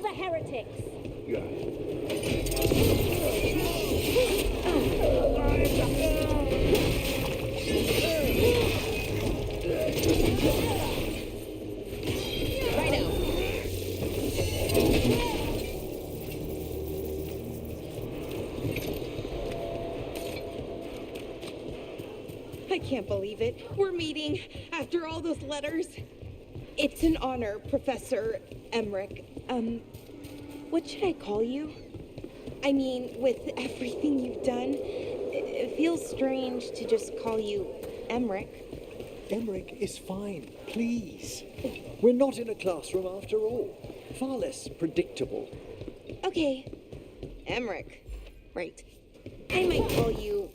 the heretics. Righto. I can't believe it. We're meeting after all those letters. It's an honor, Professor Emmerich. What should I call you? I mean, with everything you've done, it feels strange to just call you Emmerich. Emmerich is fine, please. We're not in a classroom after all. Far less predictable. Okay, Emmerich. Right. I might call you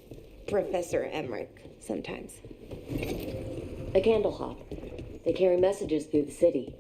Professor Emmerich sometimes. A candle hop. They carry messages through the city.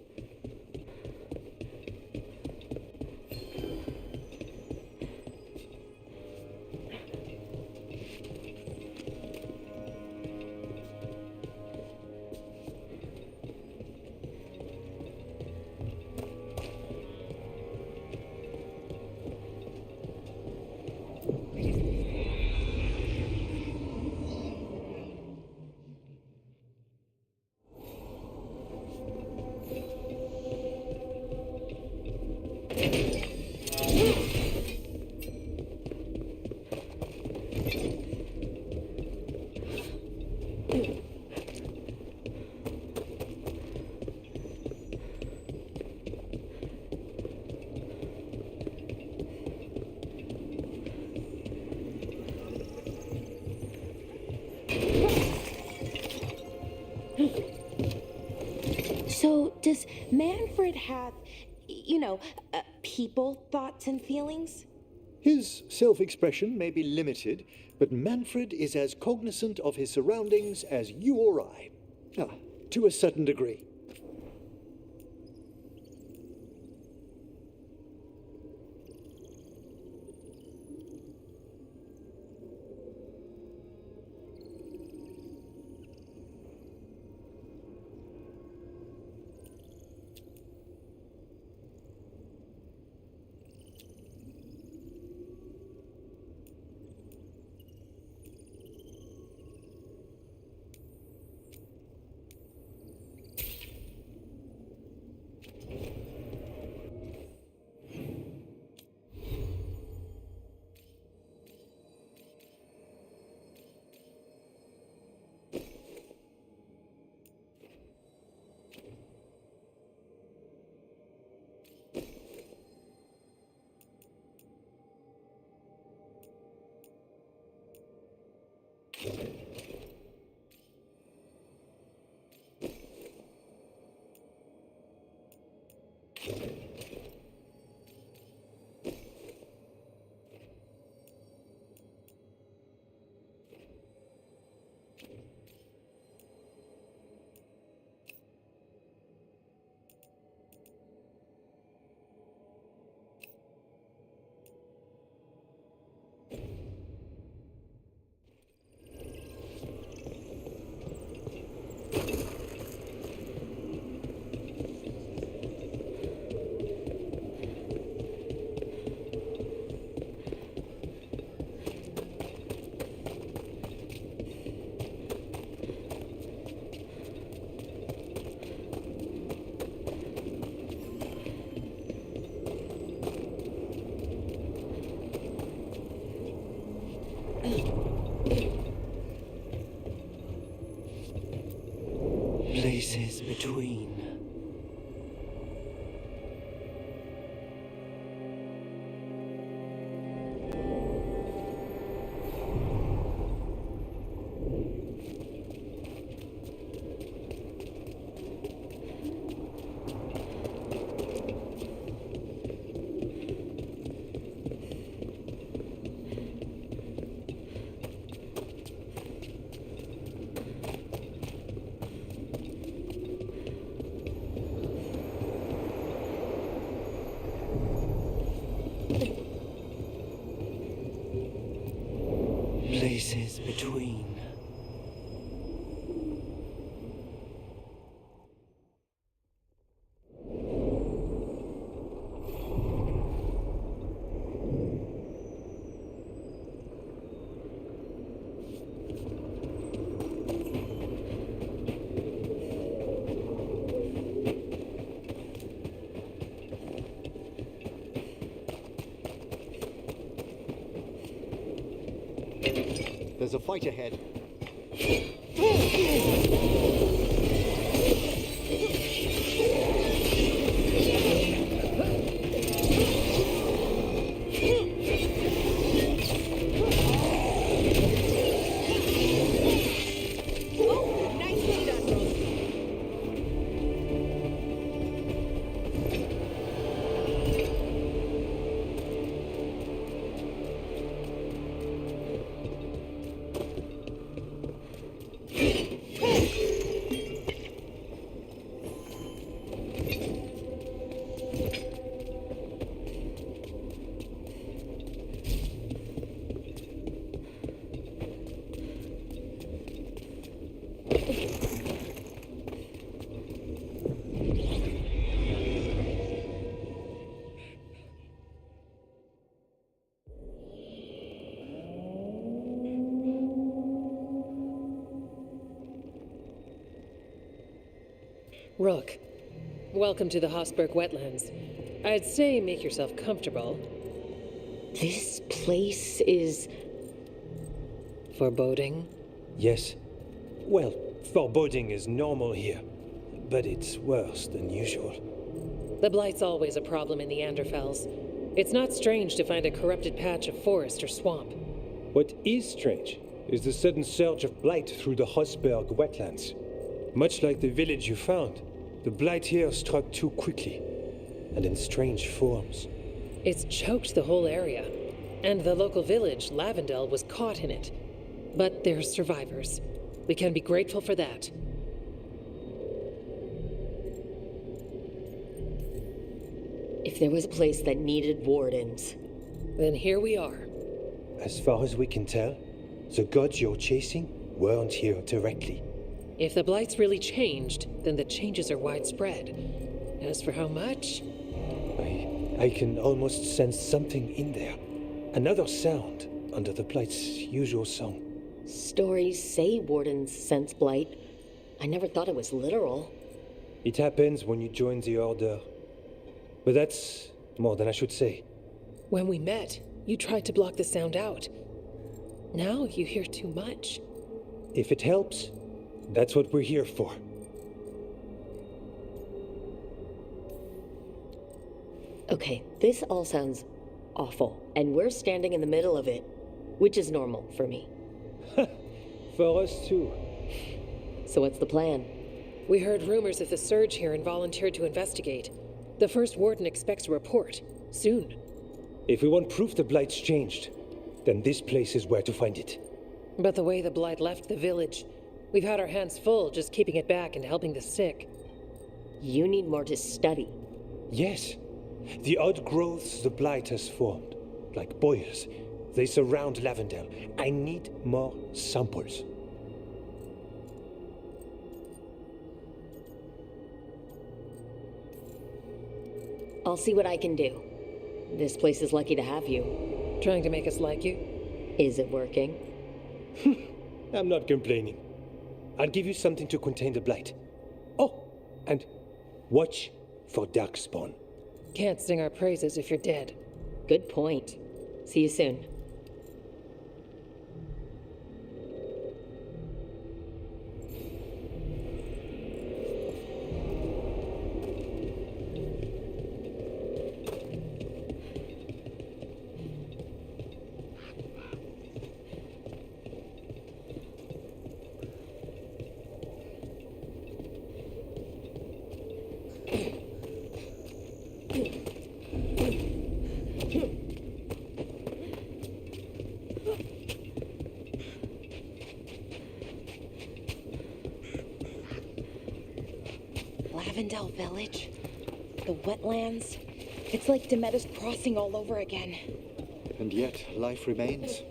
So, does Manfred have, people, thoughts, and feelings? His self-expression may be limited, but Manfred is as cognizant of his surroundings as you or I. To a certain degree. Places between. Places between. There's a fight ahead. Oh, nicely done, Rose. Rook, welcome to the Hosberg wetlands. I'd say make yourself comfortable. This place is... Foreboding? Yes. Well, foreboding is normal here, but it's worse than usual. The blight's always a problem in the Anderfels. It's not strange to find a corrupted patch of forest or swamp. What is strange is the sudden surge of blight through the Hosberg wetlands. Much like the village you found, the blight here struck too quickly, and in strange forms. It's choked the whole area, and the local village, Lavendel, was caught in it. But they're survivors. We can be grateful for that. If there was a place that needed wardens... Then here we are. As far as we can tell, the gods you're chasing weren't here directly. If the blight's really changed, then the changes are widespread. As for how much... I can almost sense something in there. Another sound under the blight's usual song. Stories say wardens sense blight. I never thought it was literal. It happens when you join the Order. But that's more than I should say. When we met, you tried to block the sound out. Now you hear too much. If it helps, that's what we're here for. Okay, this all sounds awful, and we're standing in the middle of it, which is normal for me. For us too. So what's the plan? We heard rumors of the surge here and volunteered to investigate. The first warden expects a report. Soon. If we want proof the blight's changed, then this place is where to find it. But the way the blight left the village, we've had our hands full just keeping it back and helping the sick. You need more to study. Yes. The odd growths the blight has formed, like boils, they surround Lavendel. I need more samples. I'll see what I can do. This place is lucky to have you. Trying to make us like you? Is it working? I'm not complaining. I'll give you something to contain the blight. Oh, and watch for darkspawn. Can't sing our praises if you're dead. Good point. See you soon. Lavendel Village? The wetlands? It's like Demeter's Crossing all over again. And yet, life remains.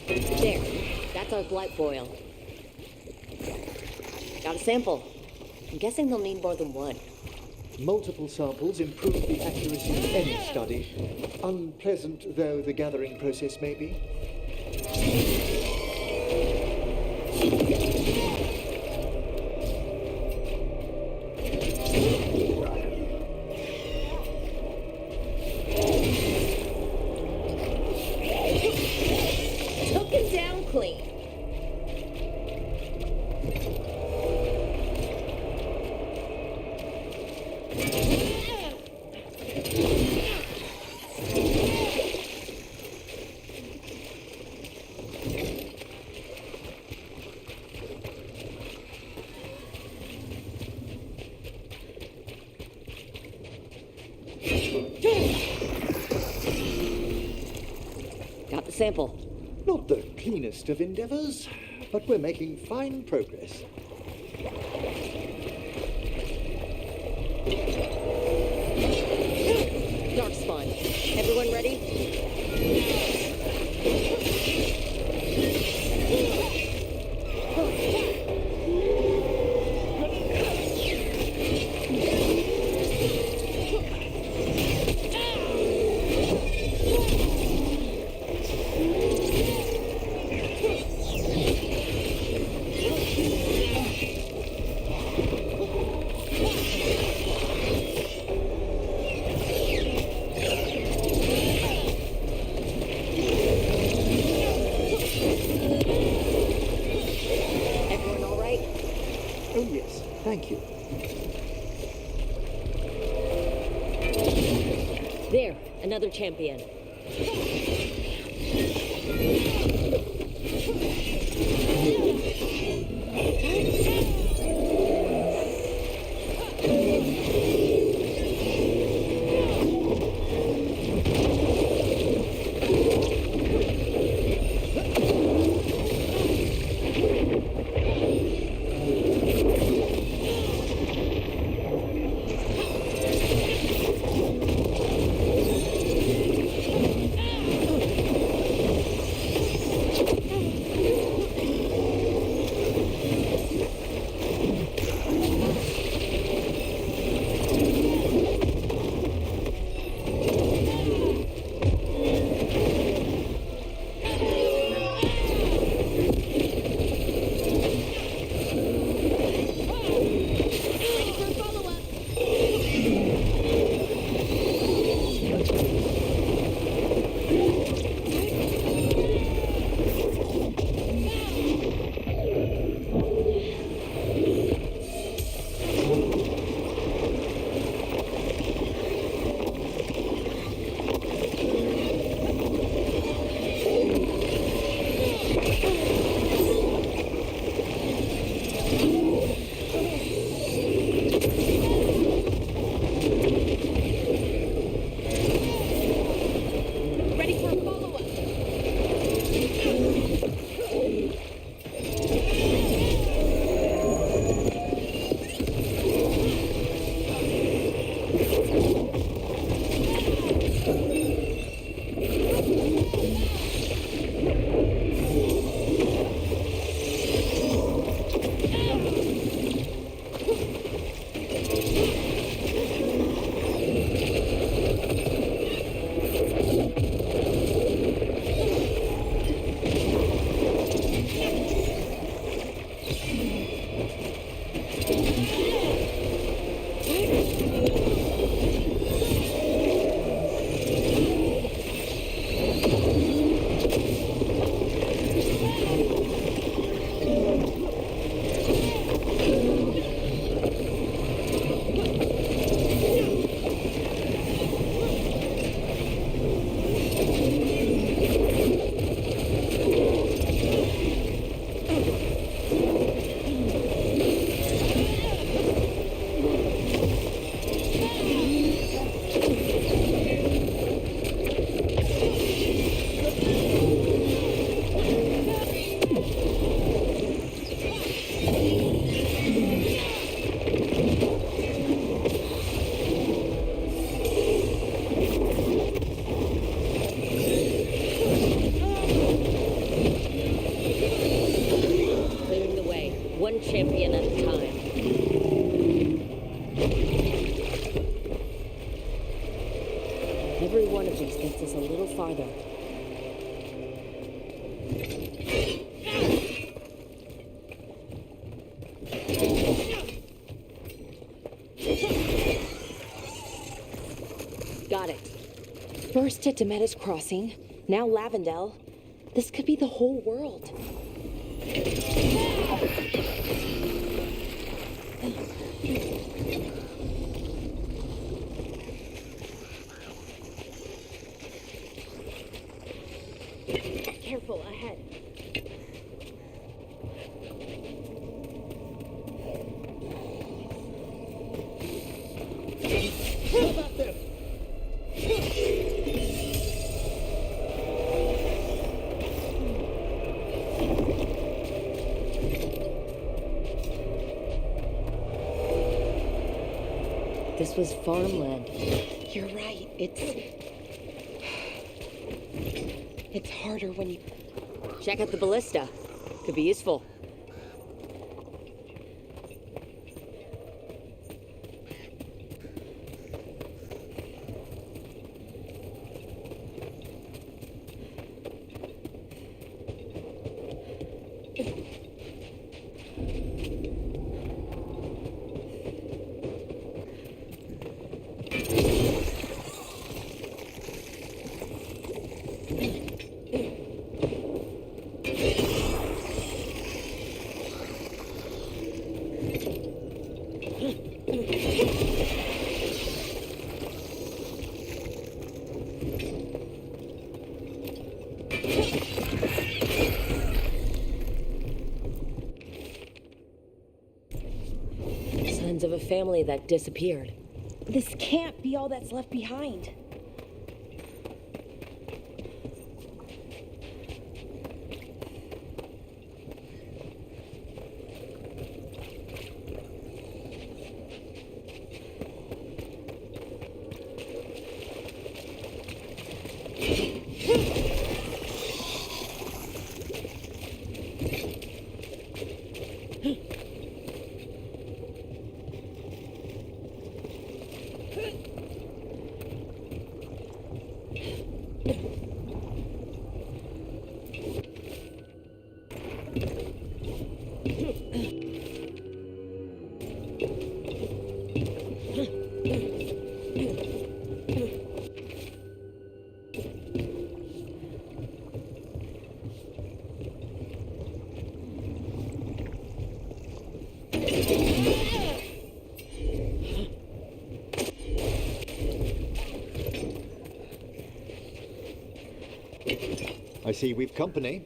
There. That's our blight boil. Got a sample. I'm guessing they'll need more than one. Multiple samples improve the accuracy of any study. Unpleasant though the gathering process may be. sample. Not the cleanest of endeavors, but we're making fine progress. Darkspawn. Everyone ready? Everyone all right? Oh yes, thank you. There, another champion. Ready for a follow-up. Clearing the way, one champion at a time. Every one of these gets us a little farther. Got it. First at Demetta's Crossing, now Lavendel. This could be the whole world. Careful ahead. this was farmland. You're right. It's harder when you... Check out the ballista. Could be useful. Signs of a family that disappeared. This can't be all that's left behind. I see we've company.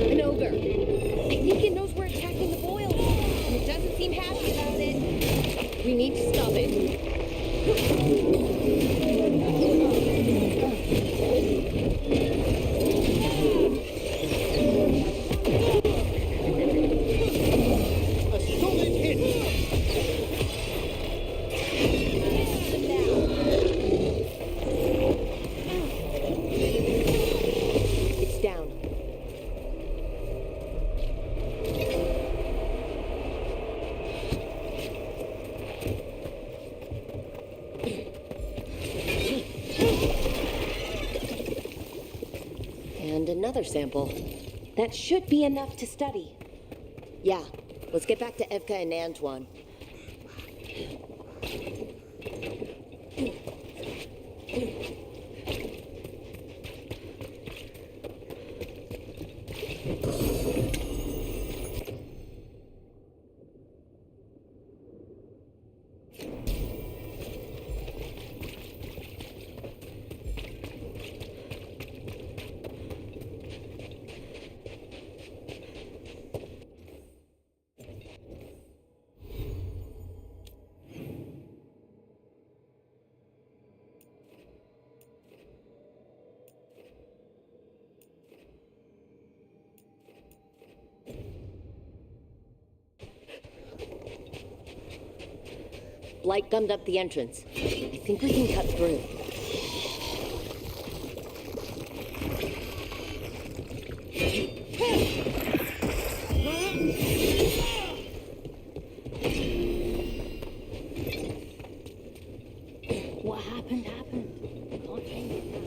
An ogre. I think it knows we're attacking the boils, and it doesn't seem happy about it. We need to stop it. A solid hit! It's down. And another sample. That should be enough to study. Yeah, let's get back to Evka and Antoine. Blight gummed up the entrance. I think we can cut through. What happened? Can't change it now.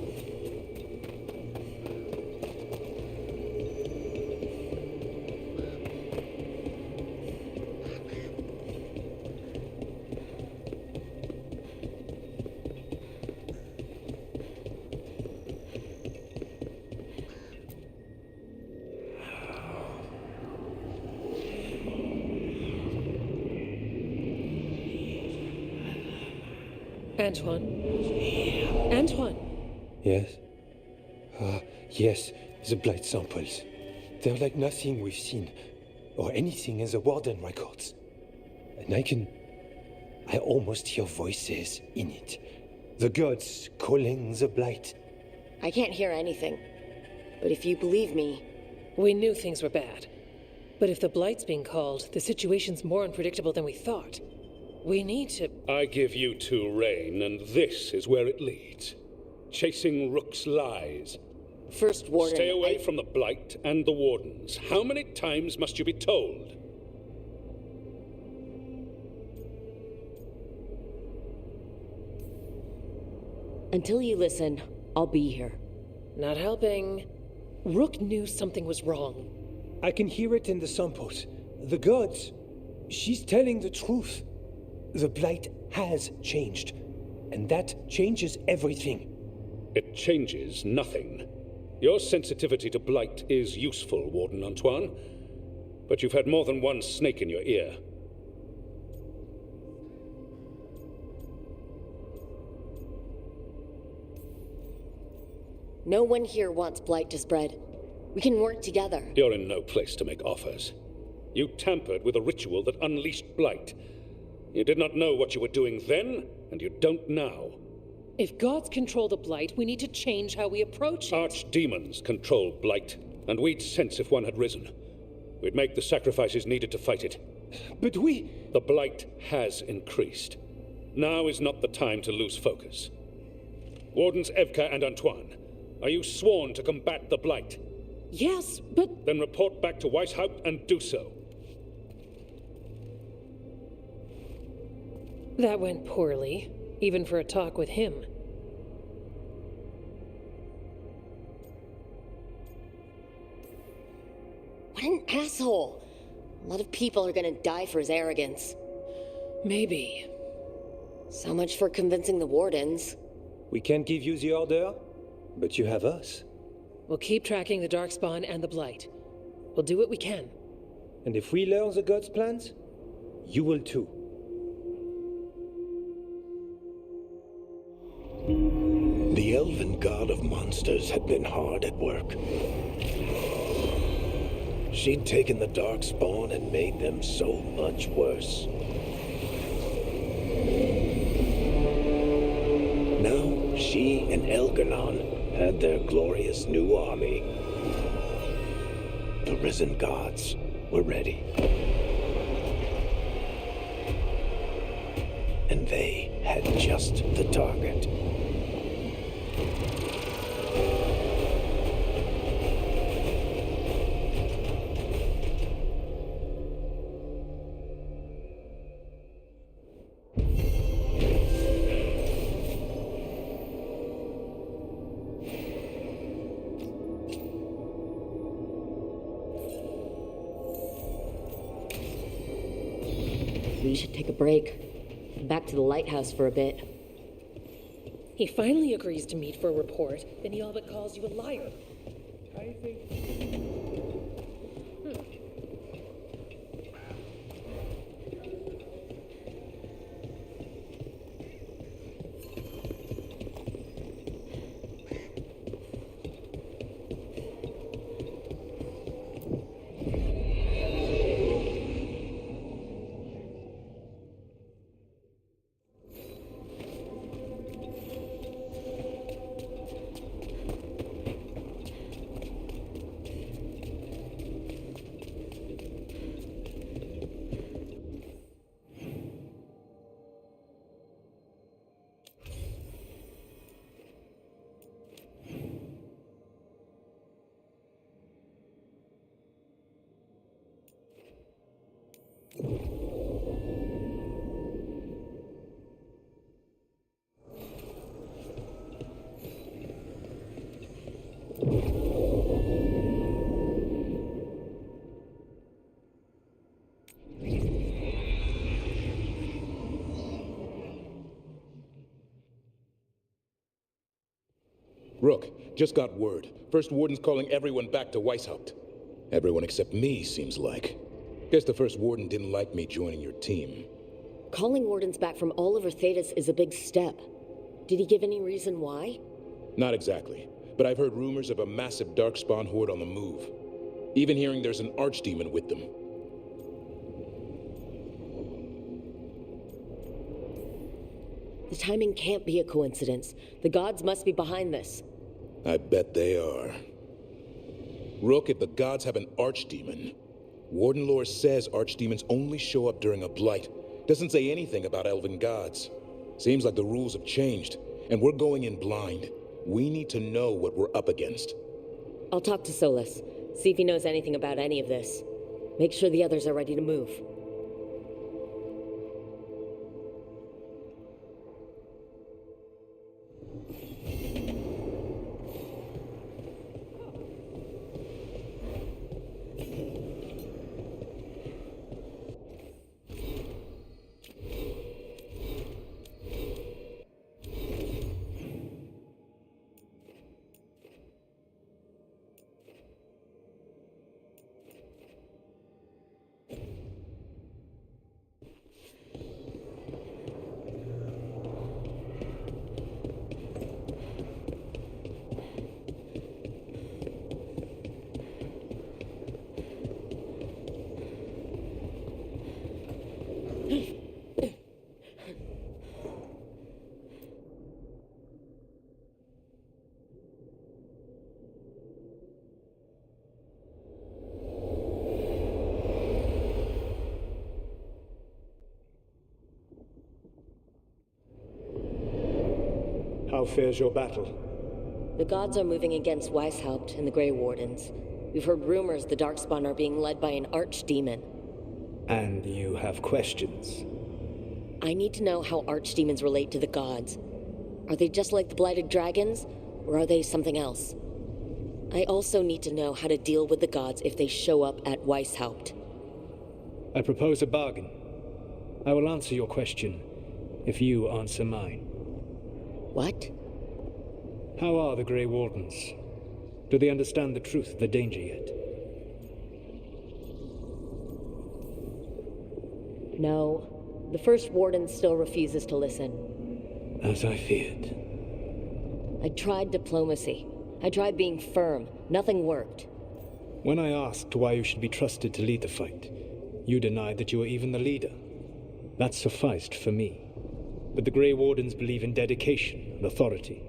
Antoine? Antoine! Yes? Yes, the blight samples. They're like nothing we've seen, or anything in the Warden records. And I almost hear voices in it. The gods calling the blight. I can't hear anything. But if you believe me... We knew things were bad. But if the Blight's being called, the situation's more unpredictable than we thought. We need to... I give you two reign, and this is where it leads. Chasing Rook's lies. First, Warden... Stay away from the Blight and the Wardens. How many times must you be told? Until you listen, I'll be here. Not helping. Rook knew something was wrong. I can hear it in the samples. The gods. She's telling the truth. The blight has changed. And that changes everything. It changes nothing. Your sensitivity to Blight is useful, Warden Antoine. But you've had more than one snake in your ear. No one here wants Blight to spread. We can work together. You're in no place to make offers. You tampered with a ritual that unleashed Blight. You did not know what you were doing then, and you don't now. If gods control the Blight, we need to change how we approach it. Archdemons control Blight, and we'd sense if one had risen. We'd make the sacrifices needed to fight it. But The Blight has increased. Now is not the time to lose focus. Wardens Evka and Antoine, are you sworn to combat the Blight? Yes, but... Then report back to Weishaupt and do so. That went poorly, even for a talk with him. What an asshole! A lot of people are gonna die for his arrogance. Maybe. So much for convincing the Wardens. we can't give you the order, but you have us. We'll keep tracking the Darkspawn and the Blight. We'll do what we can. And if we learn the gods' plans, you will too. The elven god of monsters had been hard at work. She'd taken the Darkspawn and made them so much worse. Now, she and Elganon had their glorious new army. The risen gods were ready. And they had just the target. We should take a break. Back to the lighthouse for a bit. He finally agrees to meet for a report, then he all but calls you a liar. Rook, just got word. First Warden's calling everyone back to Weishaupt. Everyone except me, seems like. Guess the First Warden didn't like me joining your team. Calling wardens back from all over Thetis is a big step. Did he give any reason why? Not exactly, but I've heard rumors of a massive Darkspawn horde on the move. Even hearing there's an archdemon with them. The timing can't be a coincidence. The gods must be behind this. I bet they are. Rook, if the gods have an archdemon, Warden lore says archdemons only show up during a blight. Doesn't say anything about elven gods. Seems like the rules have changed, and we're going in blind. We need to know what we're up against. I'll talk to Solus, see if he knows anything about any of this. Make sure the others are ready to move. How fares your battle? The gods are moving against Weishaupt and the Grey Wardens. We've heard rumors the Darkspawn are being led by an archdemon. And you have questions? I need to know how archdemons relate to the gods. Are they just like the Blighted Dragons, or are they something else? I also need to know how to deal with the gods if they show up at Weishaupt. I propose a bargain. I will answer your question if you answer mine. What? How are the Grey Wardens? Do they understand the truth of the danger yet? No. The First Warden still refuses to listen. As I feared. I tried diplomacy. I tried being firm. Nothing worked. When I asked why you should be trusted to lead the fight, you denied that you were even the leader. That sufficed for me. But the Grey Wardens believe in dedication and authority.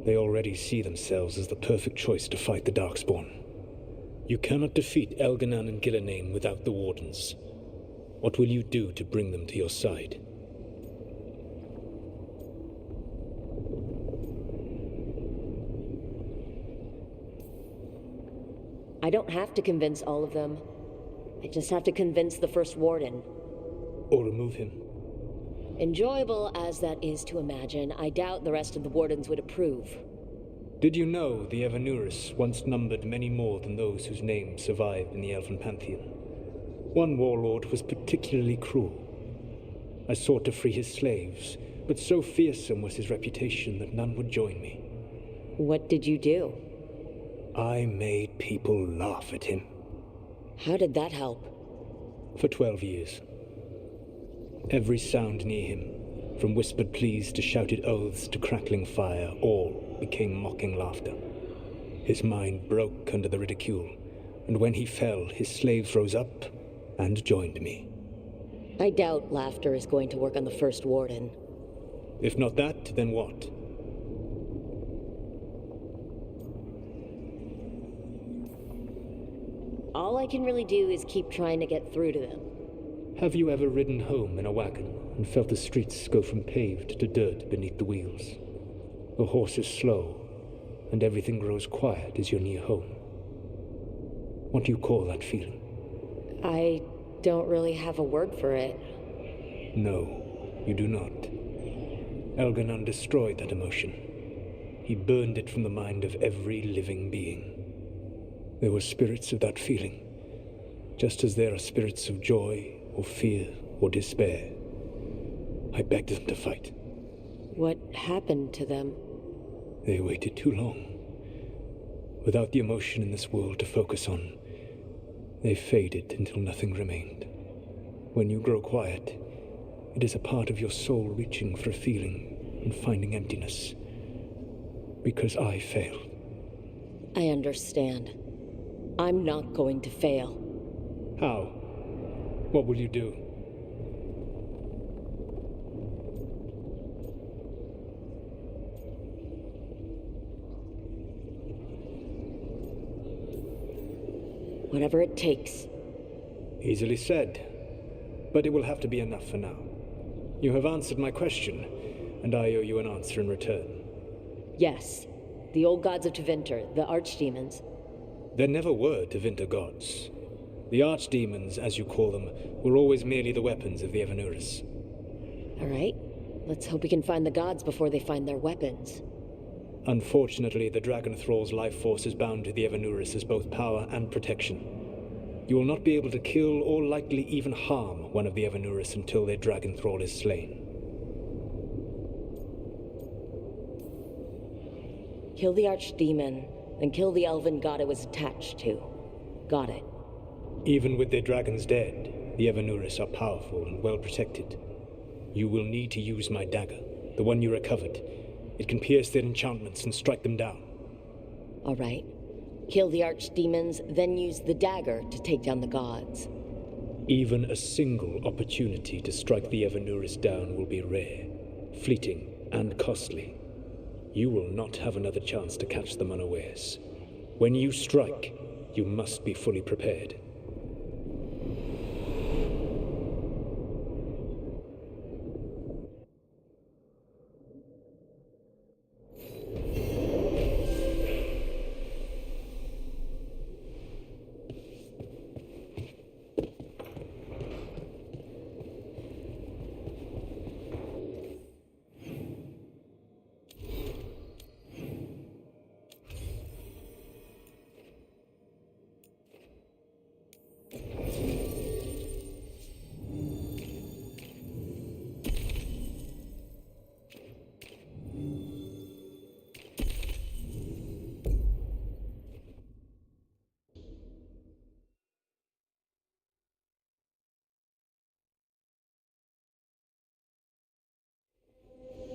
They already see themselves as the perfect choice to fight the Darkspawn. You cannot defeat Elganan and Gillenane without the Wardens. What will you do to bring them to your side? I don't have to convince all of them. I just have to convince the First Warden. Or remove him. Enjoyable as that is to imagine, I doubt the rest of the Wardens would approve. Did you know the Evanuris once numbered many more than those whose names survive in the Elven Pantheon? One warlord was particularly cruel. I sought to free his slaves, but so fearsome was his reputation that none would join me. What did you do? I made people laugh at him. How did that help? For 12 years. Every sound near him, from whispered pleas to shouted oaths to crackling fire, all became mocking laughter. His mind broke under the ridicule, and when he fell, his slaves rose up and joined me. I doubt laughter is going to work on the First Warden. If not that, then what? All I can really do is keep trying to get through to them. Have you ever ridden home in a wagon and felt the streets go from paved to dirt beneath the wheels? The horse is slow, and everything grows quiet as you're near home. What do you call that feeling? I don't really have a word for it. No, you do not. Elganon destroyed that emotion. He burned it from the mind of every living being. There were spirits of that feeling, just as there are spirits of joy, or fear, or despair. I begged them to fight. What happened to them? They waited too long. Without the emotion in this world to focus on, they faded until nothing remained. When you grow quiet, it is a part of your soul reaching for a feeling and finding emptiness. Because I failed. I understand. I'm not going to fail. How? What will you do? Whatever it takes. Easily said. But it will have to be enough for now. You have answered my question, and I owe you an answer in return. Yes. The old gods of Tevinter, the archdemons. There never were Tevinter gods. The archdemons, as you call them, were always merely the weapons of the Evanurus. All right. Let's hope we can find the gods before they find their weapons. Unfortunately, the Dragon Thrall's life force is bound to the Evanurus as both power and protection. You will not be able to kill or likely even harm one of the Evanurus until their Dragon Thrall is slain. Kill the archdemon, then kill the elven god it was attached to. Got it. Even with their dragons dead, the Evanurus are powerful and well protected. You will need to use my dagger, the one you recovered. It can pierce their enchantments and strike them down. All right. Kill the archdemons, then use the dagger to take down the gods. Even a single opportunity to strike the Evanurus down will be rare, fleeting, and costly. You will not have another chance to catch them unawares. When you strike, you must be fully prepared.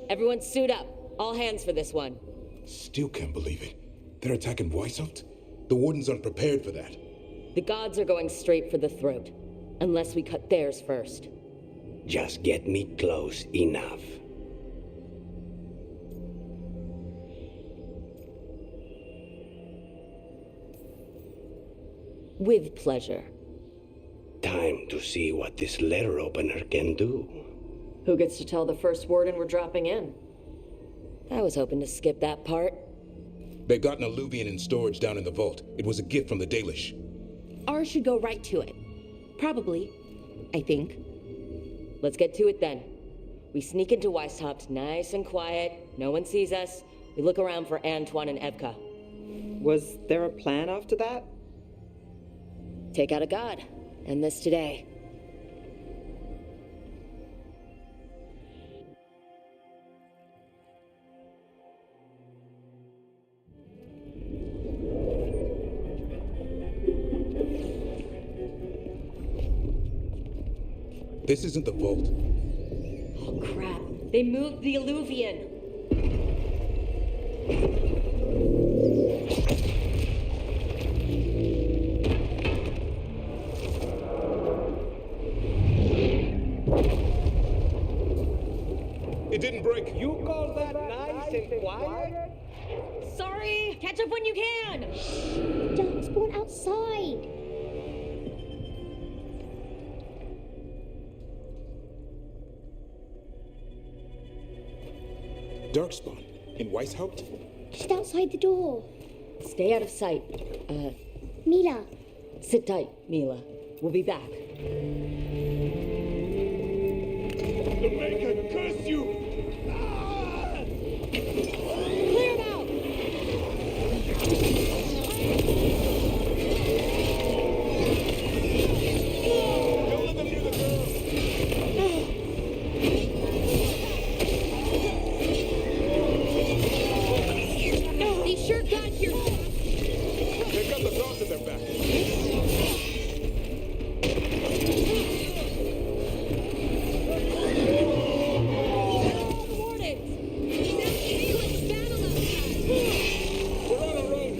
Everyone suit up. All hands for this one. Still can't believe it. They're attacking Weishaupt? The Wardens aren't prepared for that. The gods are going straight for the throat. Unless we cut theirs first. Just get me close enough. With pleasure. Time to see what this letter opener can do. Who gets to tell the first warden we're dropping in? I was hoping to skip that part. They've got an alluvian in storage down in the vault. It was a gift from the Dalish. Ours should go right to it. Probably. I think. Let's get to it then. We sneak into Weishaupt nice and quiet. No one sees us. We look around for Antoine and Evka. Was there a plan after that? Take out a god. End this today. This isn't the vault. Oh crap. They moved the alluvian. It didn't break. You call that nice and quiet? Sorry! Catch up when you can! Darkspawn outside! Darkspawn? In Weishaupt? Just outside the door. Stay out of sight. Mila. Sit tight, Mila. We'll be back. The Maker curse you! Ah! Clear it out! Don't let them near the girl! They sure got here. They've got the dogs at their back. We're on a road.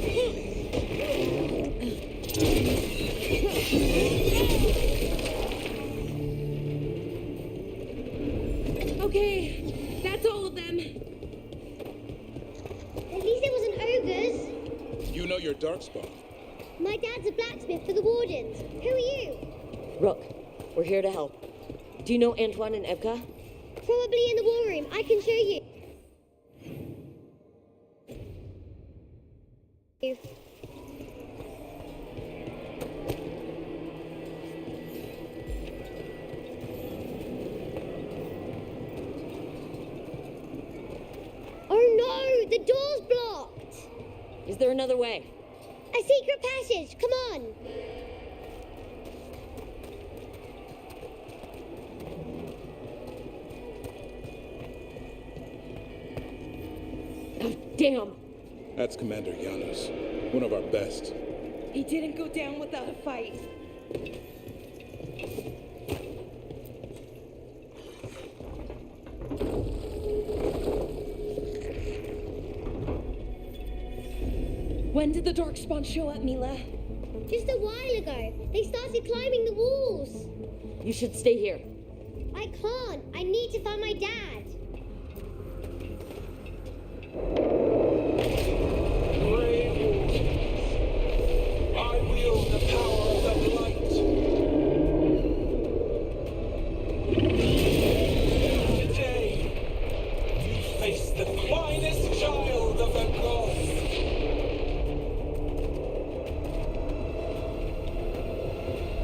Okay, that's all of them. At least it wasn't ogres. You know your darkspawn. My dad's a blacksmith for the Wardens. Who are you? Rook, we're here to help. Do you know Antoine and Evka? Probably in the war room. I can show you. Oh no! The door's blocked! Is there another way? A secret passage! Come on! Oh, damn! That's Commander Janos, one of our best. He didn't go down without a fight. When did the Darkspawn show up, Mila? Just a while ago, they started climbing the walls. You should stay here. I can't. I need to find my dad. I wield the power of the light. Today, you face the finest child of the gods.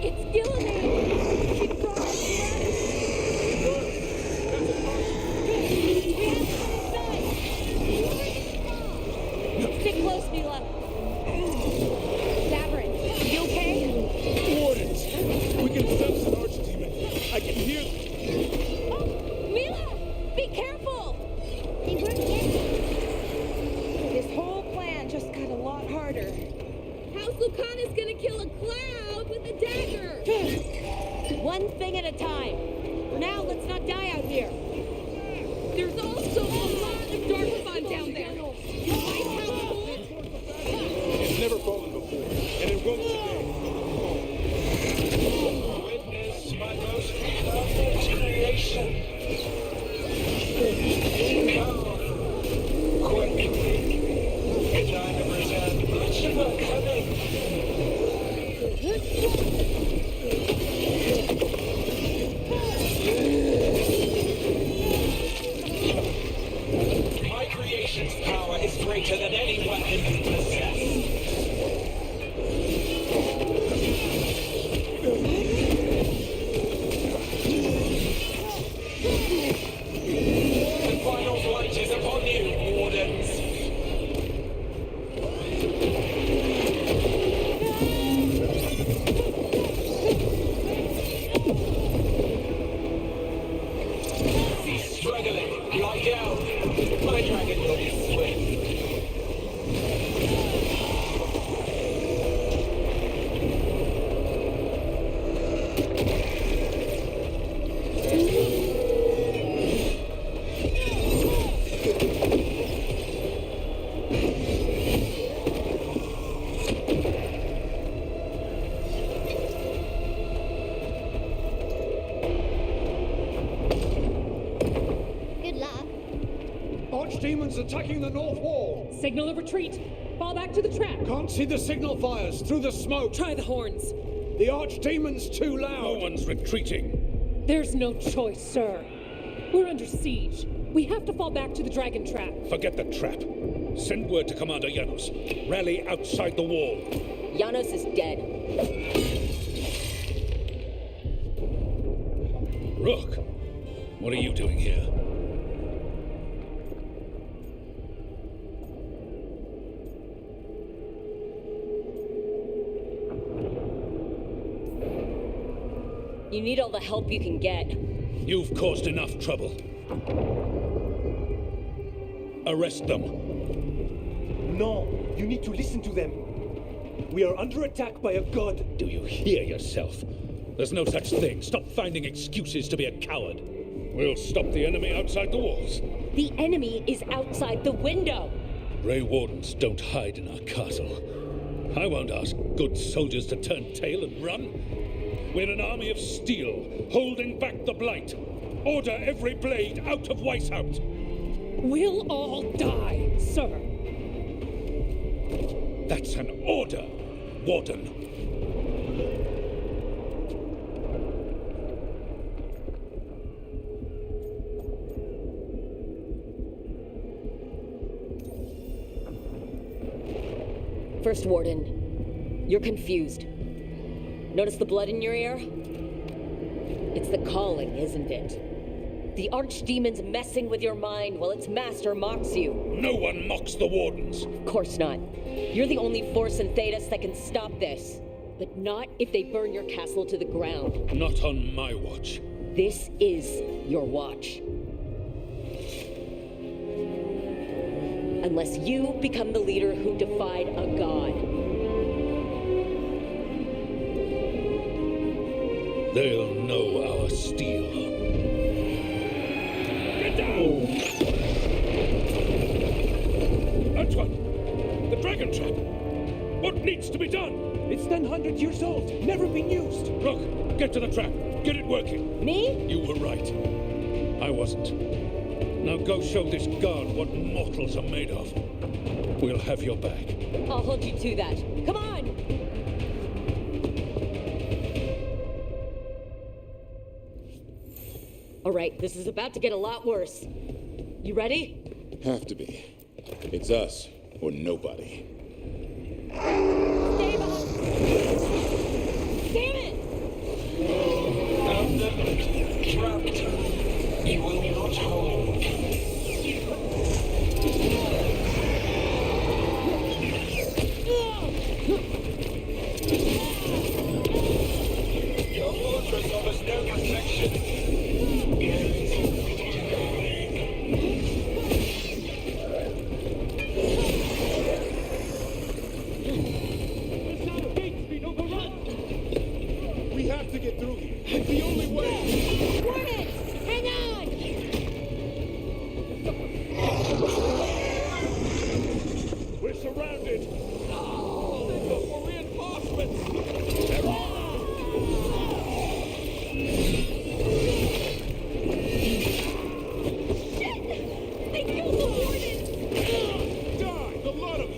It's Gilliman! She brought us Stick close, Mila. Labyrinth, you okay? Wardens! We can sense an archdemon. I can hear them. Oh, Mila! Be careful! They won't get me. This whole plan just got a lot harder. House Lucana's gonna kill a cloud with a dagger! One thing at a time. For now, let's not die out here. There's also a lot of Darkspawn down there. You might have to... It's never fallen before, and it won't today. Witness my most perfect creation. Come, quick. The time to present much of our coming. My creation's power is greater than any weapon you possess. The final flight is upon you, Wardens. Cease struggling. Lie down. My dragon will be swift. Good luck. Archdemons attacking the north wall. Signal of retreat. Fall back to the trap. Can't see the signal fires through the smoke. Try the horns. The Archdemon's too No loud. one's retreating. There's no choice, sir. We're under siege. We have to fall back to the dragon trap. Forget the trap. Send word to Commander Janos. Rally outside the wall. Janos is dead. Rook, what are you doing here? You need all the help you can get. You've caused enough trouble. Arrest them. No, you need to listen to them. We are under attack by a god. Do you hear yourself? There's no such thing. Stop finding excuses to be a coward. We'll stop the enemy outside the walls. The enemy is outside the window. Grey Wardens don't hide in our castle. I won't ask good soldiers to turn tail and run. We're an army of steel, holding back the Blight. Order every blade out of Weishaupt. We'll all die, sir. That's an order, Warden. First Warden, you're confused. Notice the blood in your ear? It's the calling, isn't it? The Archdemon's messing with your mind while its master mocks you. No one mocks the Wardens. Of course not. You're the only force in Thedas that can stop this. But not if they burn your castle to the ground. Not on my watch. This is your watch. Unless you become the leader who defied a god. They'll know our steel. Get down! Antoine! The dragon trap! What needs to be done? It's 100 years old, never been used. Look, get to the trap. Get it working. Me? You were right. I wasn't. Now go show this guard what mortals are made of. We'll have your back. I'll hold you to that. Come on! All right, this is about to get a lot worse. You ready? Have to be. It's us or nobody. Stay behind! Damn it! Trapped. You will not hold. Your fortress offers no protection. We have to get through here. It's the only way. Warden! Hang on! We're surrounded. Look for reinforcements. They killed the warden! Die, the lot of you.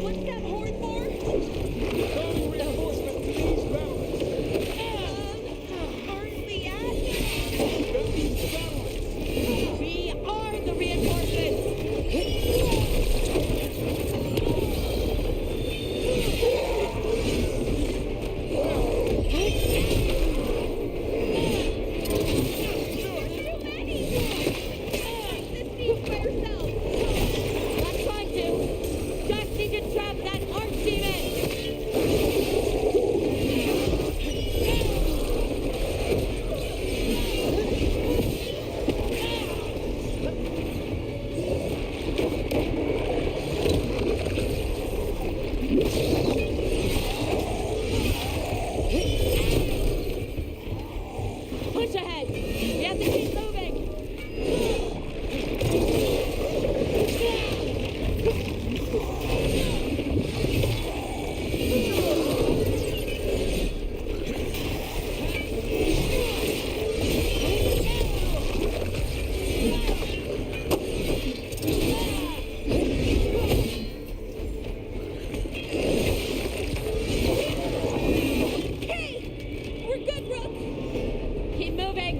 What's that horn for? Calling reinforcements to these battlements. Aren't we at? These battlements. We are the reinforcements! Not trying to! Just need to trap that Archdemon! Push ahead! You have to keep moving! Hey! We're good, Rook! Keep moving!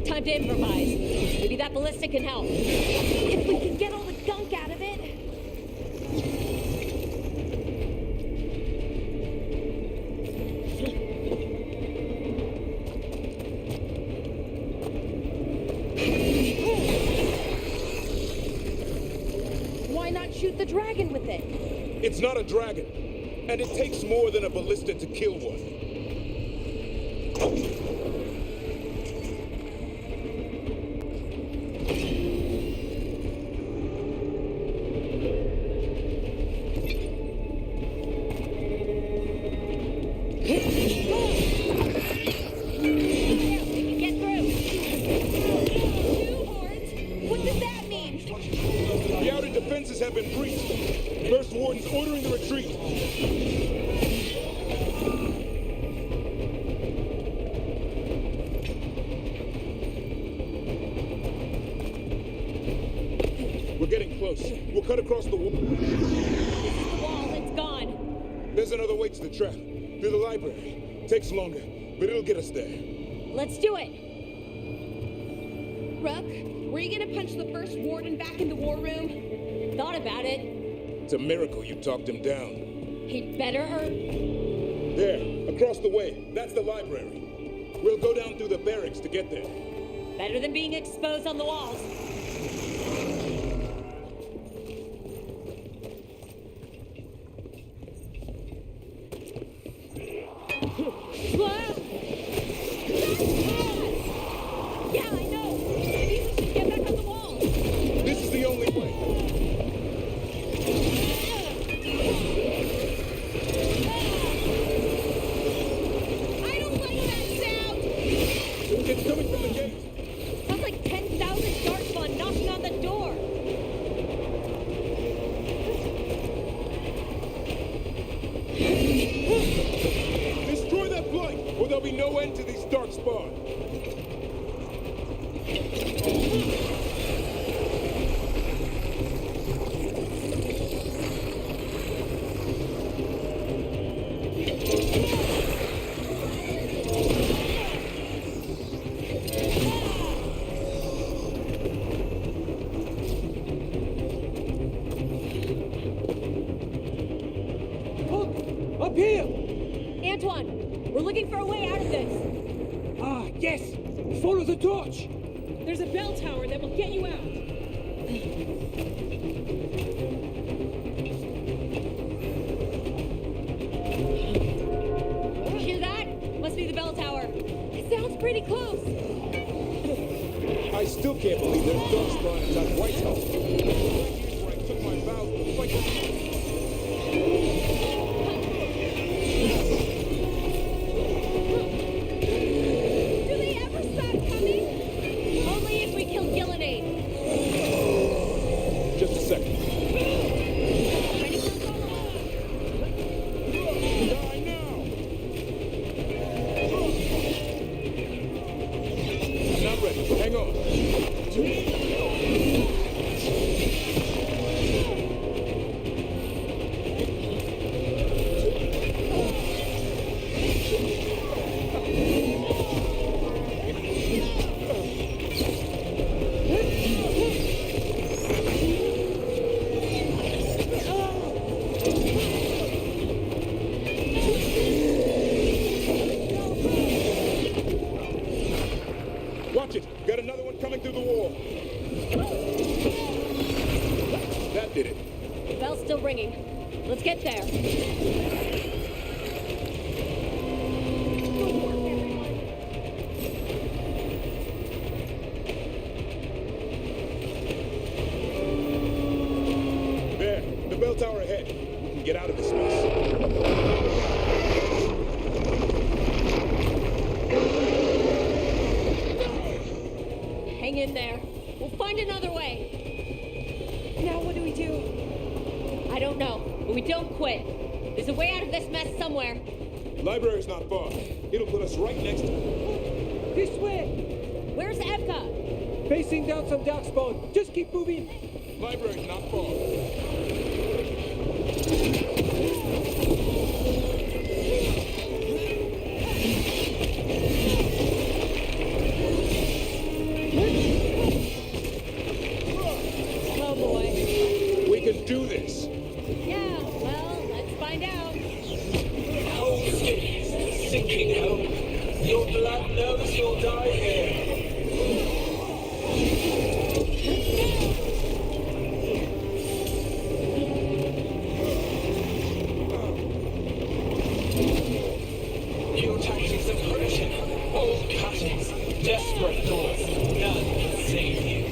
Time to improvise. Maybe that ballista can help. If we can get all the gunk out of it. Why not shoot the dragon with it? It's not a dragon, and it takes more than a ballista to kill one. Have been breached. First Warden's ordering the retreat. We're getting close. We'll cut across the wall. This is the wall. It's gone. There's another way to the trap. Through the library. Takes longer, but it'll get us there. Let's do it. Rook, were you gonna punch the First Warden back in the war room? Thought about it. It's a miracle you talked him down. He'd better hurt. There, across the way. That's the library. We'll go down through the barracks to get there. Better than being exposed on the walls. Yeah, I know. Maybe we should get back on the walls. This is the only way. I don't like that sound! It's coming from the gate. Sounds like 10,000 Darkspawn knocking on the door. Destroy that blight, or there'll be no end to these Darkspawn. Up here! Antoine, we're looking for a way out of this. Ah, yes! Follow the torch! There's a bell tower that will get you out. Hear that? Must be the bell tower. It sounds pretty close. I still can't believe there's Darkspawn inside White House. Here's where I took my vows to fight. Do they ever stop coming? Only if we kill Gillenade. Just a second. Ready for a follow-up? Die now! Not ready. Hang on. Watch it. Got another one coming through the wall. That did it. The bell's still ringing. Let's get there. There. The bell tower ahead. We can get out of this mess. in there. We'll find another way. Now what do we do? I don't know, but we don't quit. There's a way out of this mess somewhere. Library's not far. It'll put us right next to... This way! Where's Evka? Facing down some darkspawn. Just keep moving. Library's not far. Oh boy. We can do this. Yeah, well, let's find out. Whole cities sinking home. Your blood knows you'll die here. Your tactics are primitive. Old cuttings, desperate doors. None can save you.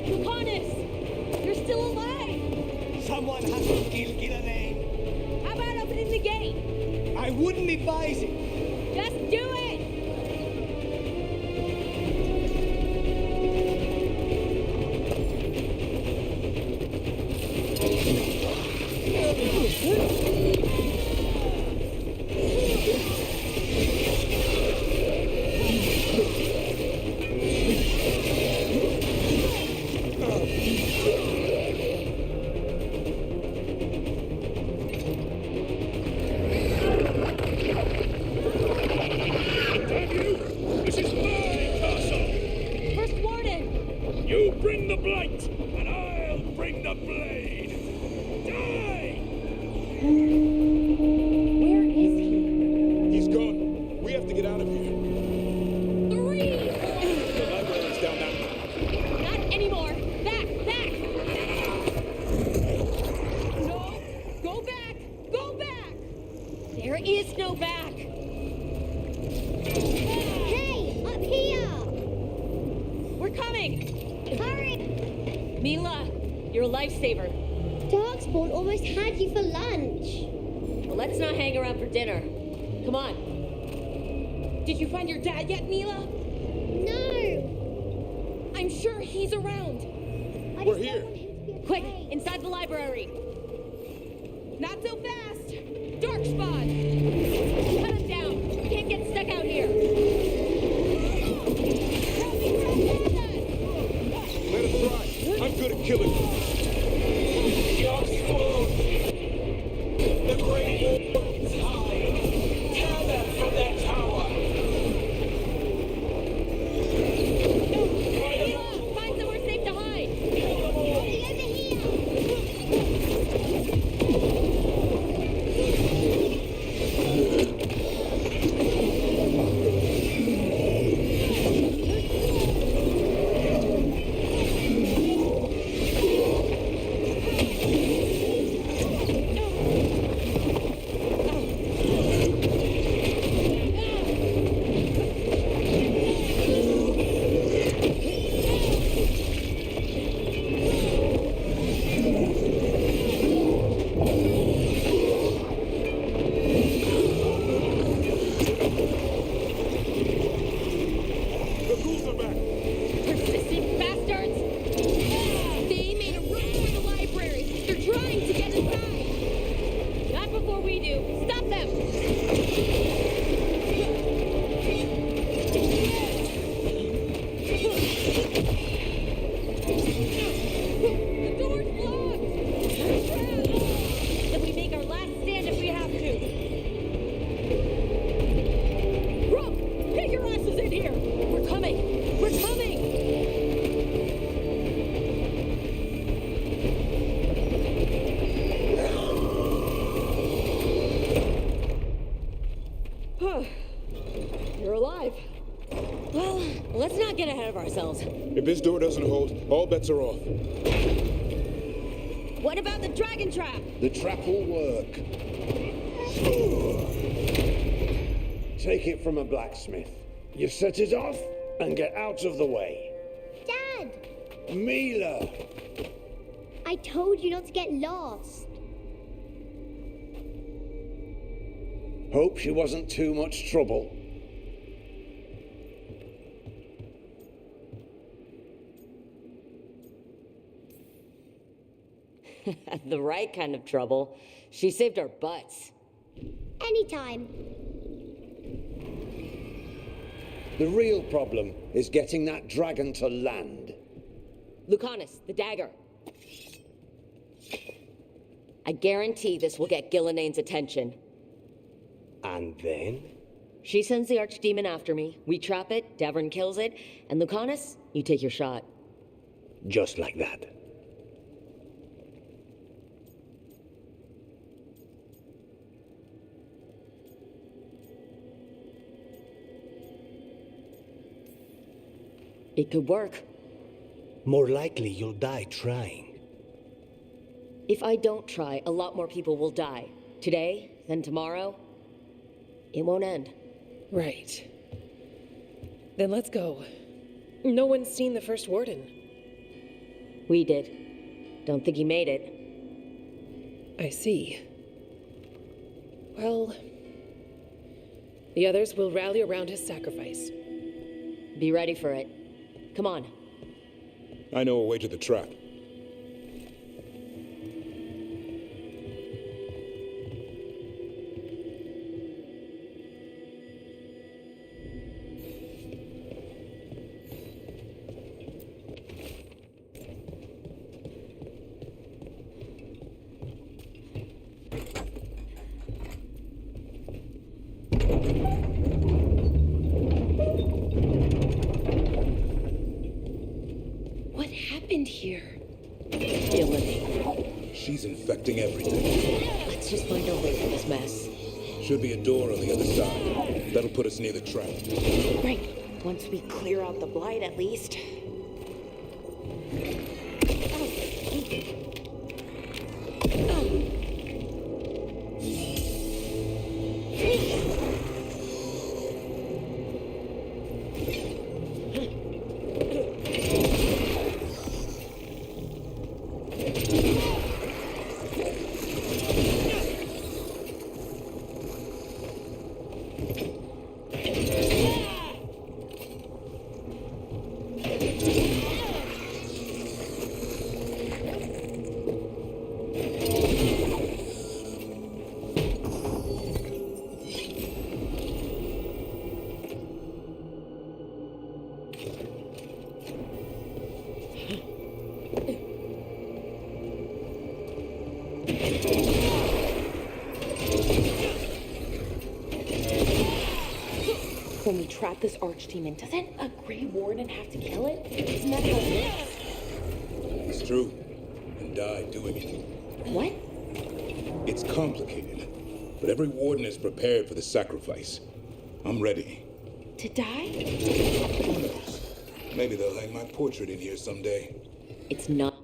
Lucanus! You're still alive! Someone has to kill Gillian. How about opening the gate? I wouldn't advise it. Just do it! This is my castle! First warden! You bring the blight, and I'll bring the blade! Die! Where is he? He's gone. We have to get out of here. 3! The library's down that way. Not anymore! Back! Back! No! Go back! Go back! There is no back! Hey, up here! We're coming! Hurry! Mila, you're a lifesaver. Darkspawn almost had you for lunch. Well, let's not hang around for dinner. Come on. Did you find your dad yet, Mila? No! I'm sure he's around. I We're just here. don't want him to be Quick, afraid. inside the library. Not so fast. Darkspawn. Cut him down. We can't get stuck out here. Let us try. I'm good at killing. Your spawn. The great warden's high. Tear them from their tower. Find somewhere safe to hide. Over The ghouls are back. Persistent bastards! They made a run for the library. They're trying to get inside. Not before we do. Stop them! The door's blocked! We're trapped! Then we make our last stand if we have to. Rook! Get your asses in here! We're coming! We're coming! You're alive. Well, let's not get ahead of ourselves. If this door doesn't hold, all bets are off. What about the dragon trap? The trap will work. Take it from a blacksmith. You set it off and get out of the way. Dad! Mila! I told you not to get lost. Hope she wasn't too much trouble. The right kind of trouble. She saved our butts. Anytime. The real problem is getting that dragon to land. Lucanus, the dagger. I guarantee this will get Gillinea's attention. And then? She sends the archdemon after me, we trap it, Davern kills it, and Lucanus, you take your shot. Just like that. It could work. More likely you'll die trying. If I don't try, a lot more people will die. Today, then tomorrow. It won't end. Right. Then let's go. No one's seen the first warden. We did. Don't think he made it. I see. Well, the others will rally around his sacrifice. Be ready for it. Come on. I know a way to the trap. What happened here? Gillinean. She's infecting everything. Let's just find our way through this mess. Should be a door on the other side. That'll put us near the trap. Right. Once we clear out the blight, at least. When we trap this archdemon, doesn't a Grey Warden have to kill it? Isn't that how it works? It's true. And die doing it. What? It's complicated. But every warden is prepared for the sacrifice. I'm ready. To die? Maybe they'll hang my portrait in here someday. It's not.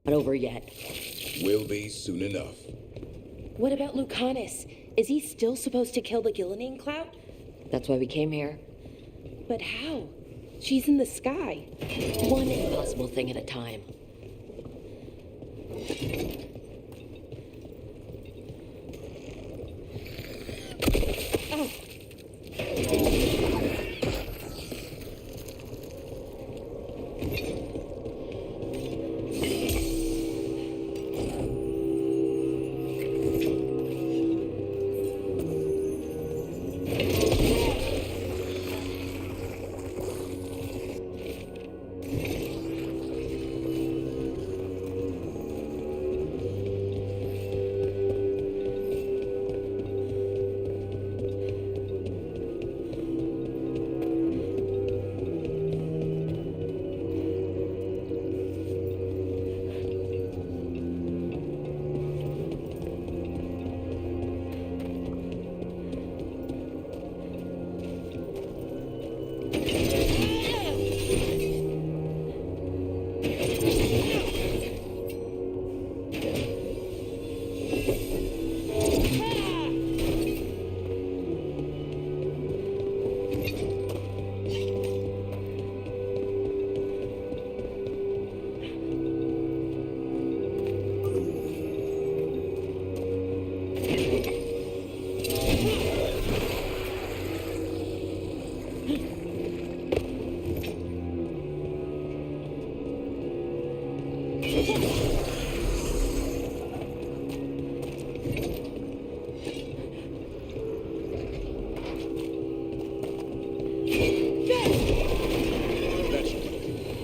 Not over yet. Will be soon enough. What about Lucanus? Is he still supposed to kill the Gillinean cloud? That's why we came here. But how? She's in the sky. One impossible thing at a time.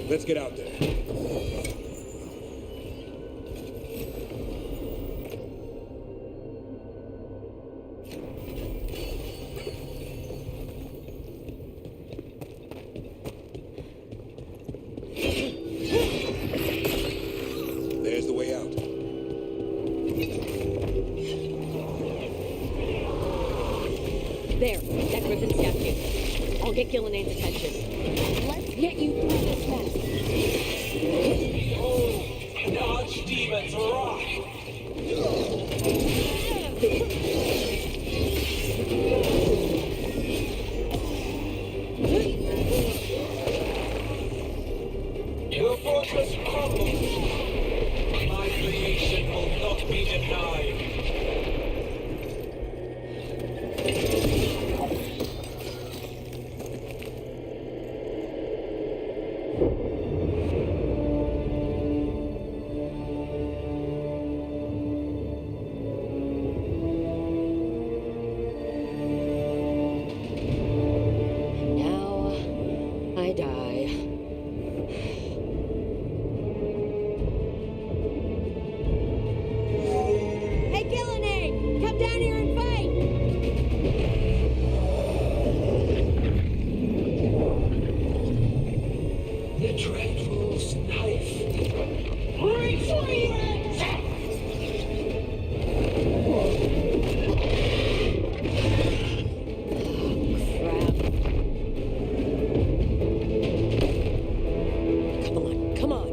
Let's get out there. There's the way out. There, that griffin statue. I'll get Gillinane's attention. Let's get you through this mess. Behold, an archdemon's wrath! Your fortress crumbles. My creation will not be denied. Now, I die. Hey, Gillinane! Come down here and fight! The dreadful's knife. Retreat! Crap. Come on, come on.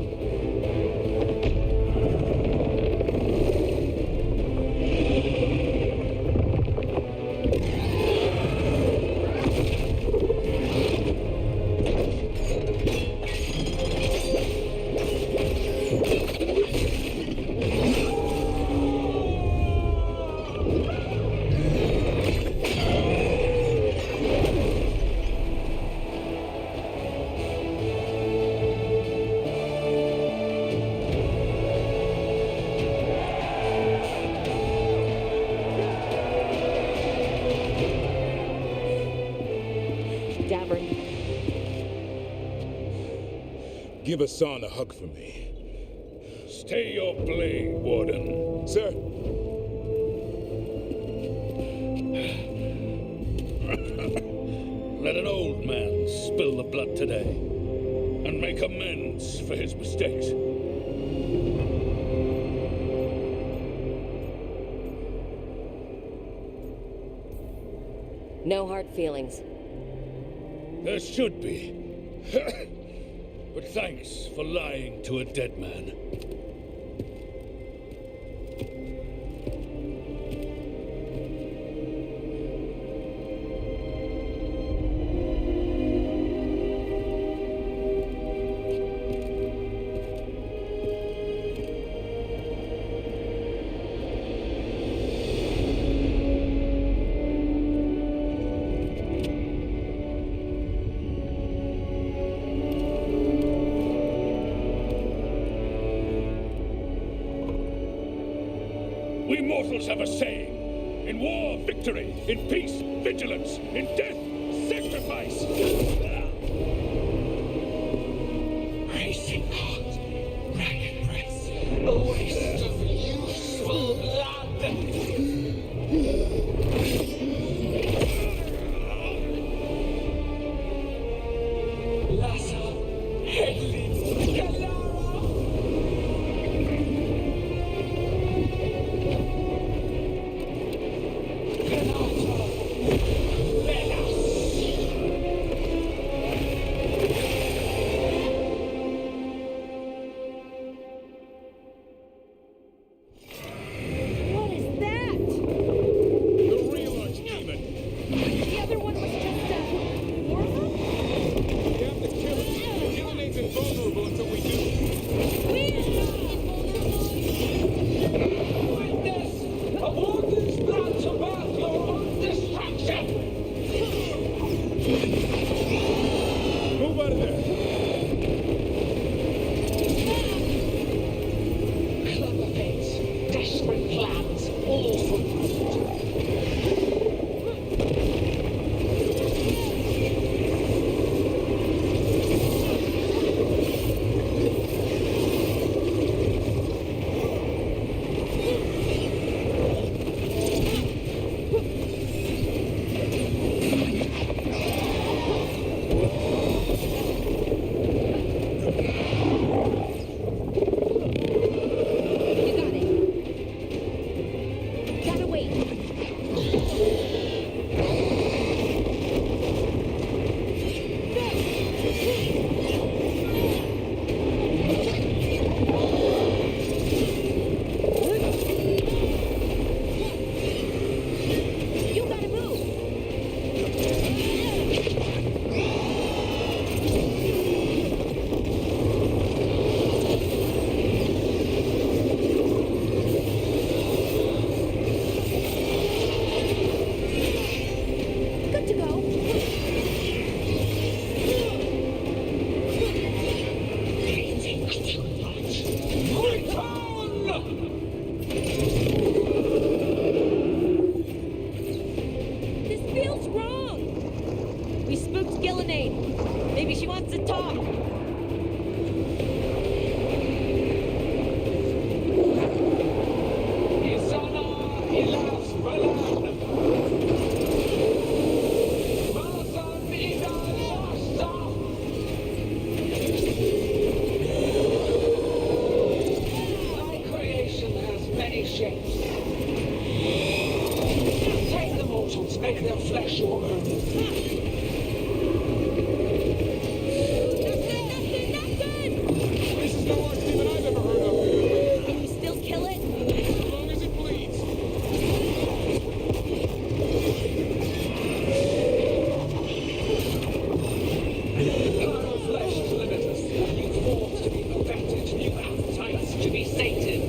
Davern, Give Hassan a hug for me. Stay your blade, Warden. Sir. Let an old man spill the blood today and make amends for his mistakes. no hard feelings. There should be. But thanks for lying to a dead man. We mortals have a saying. In war, victory. In peace, vigilance. In death, sacrifice. Racing heart, ragged press, a waste of useful blood. Lassa, Hedley, Galara. shapes. Take the mortals, make their flesh your own. This is the worst demon I've ever heard of. Can you still kill it? As long as it bleeds. Carnal flesh is limitless. You forms to be perfected, new appetites to be sated.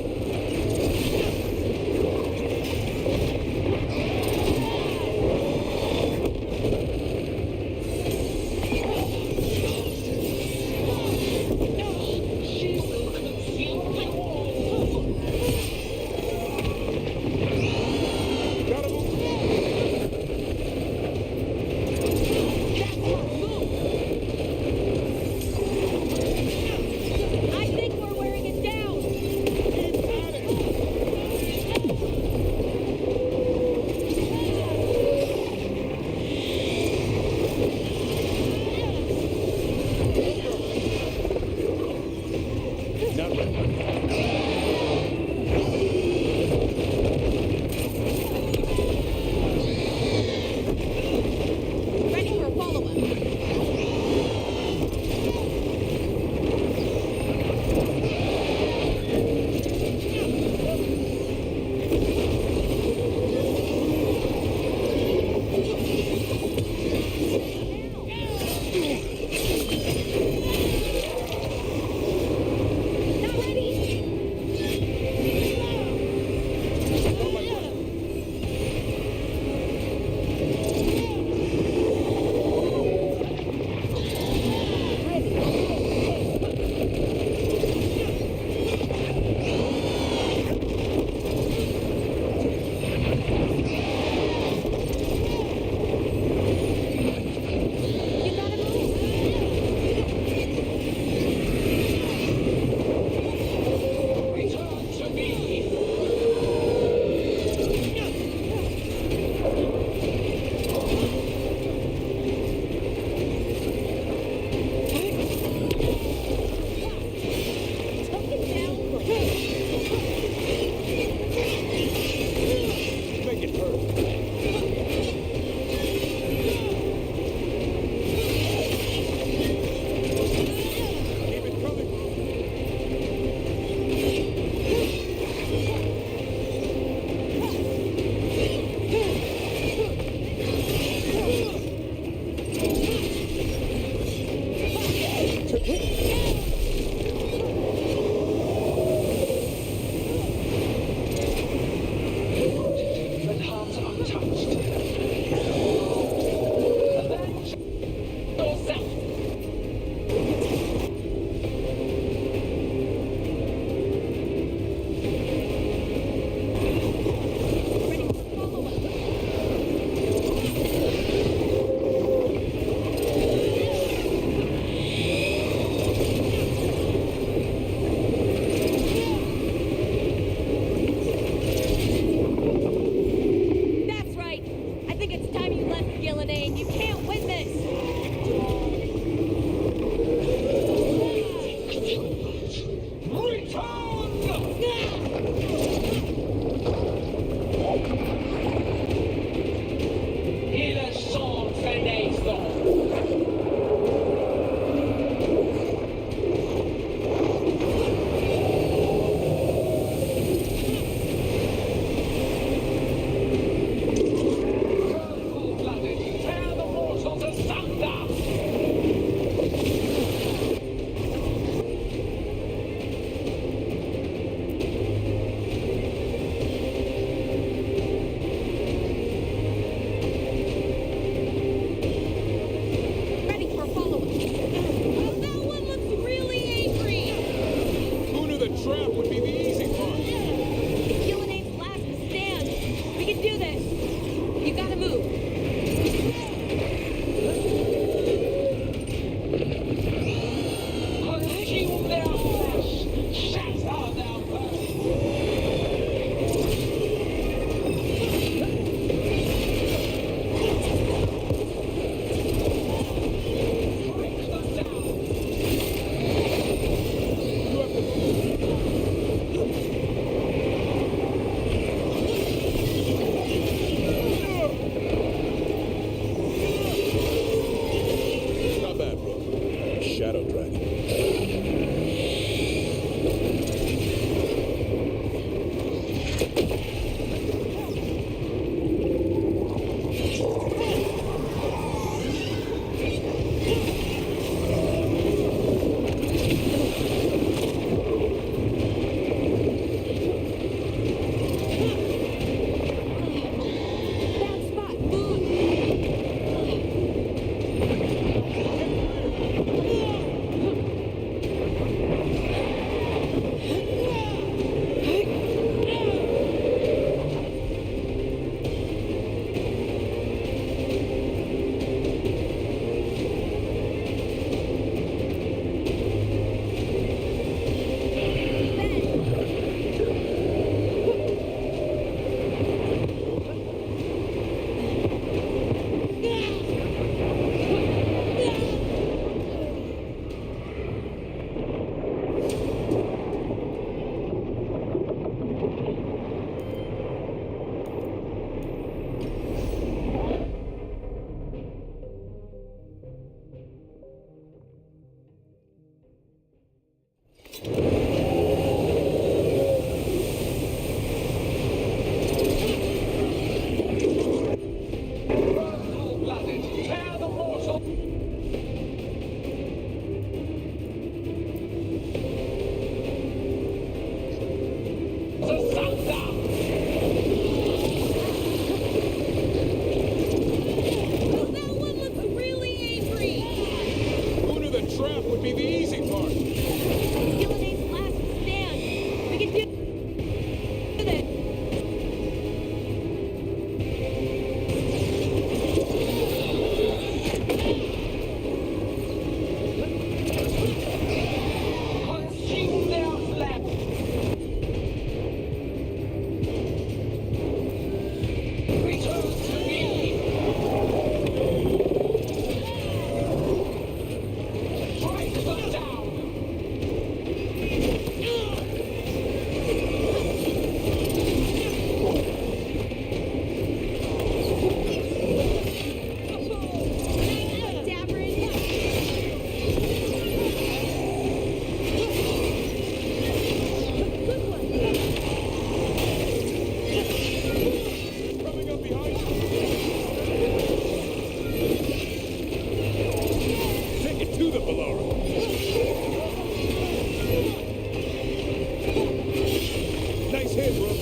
ahead, Rook.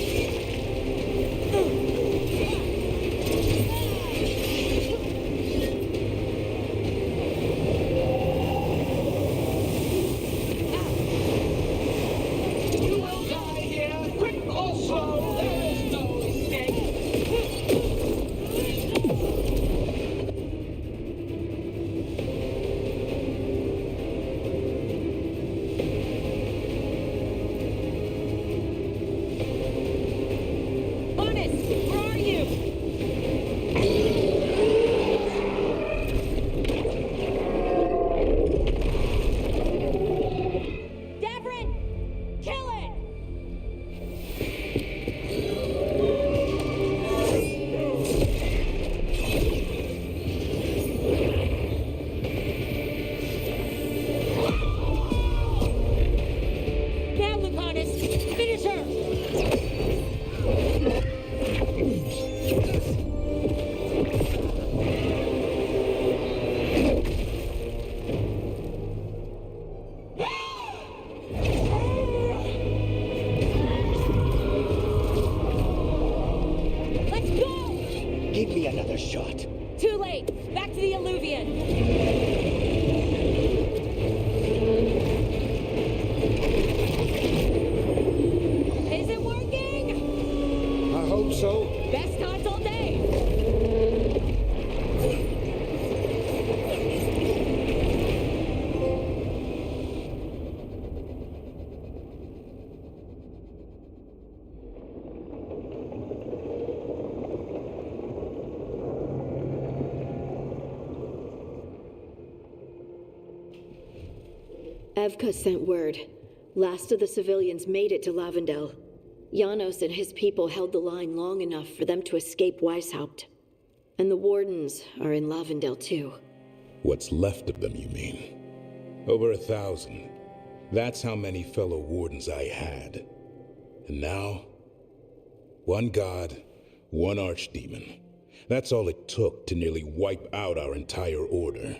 You will die here, quick or slow. There is no escape. Honest, where are you? Davrin! Kill it! Now, Lucanus! Finish her! Let's go! Give me another shot. Too late! Back to the Alluvion! Is it working? I hope so. Best odds all day! Evka sent word. Last of the civilians made it to Lavendel. Janos and his people held the line long enough for them to escape Weishaupt. And the Wardens are in Lavendel too. What's left of them, you mean? Over 1,000. That's how many fellow Wardens I had. And now, one god, one archdemon. That's all it took to nearly wipe out our entire order.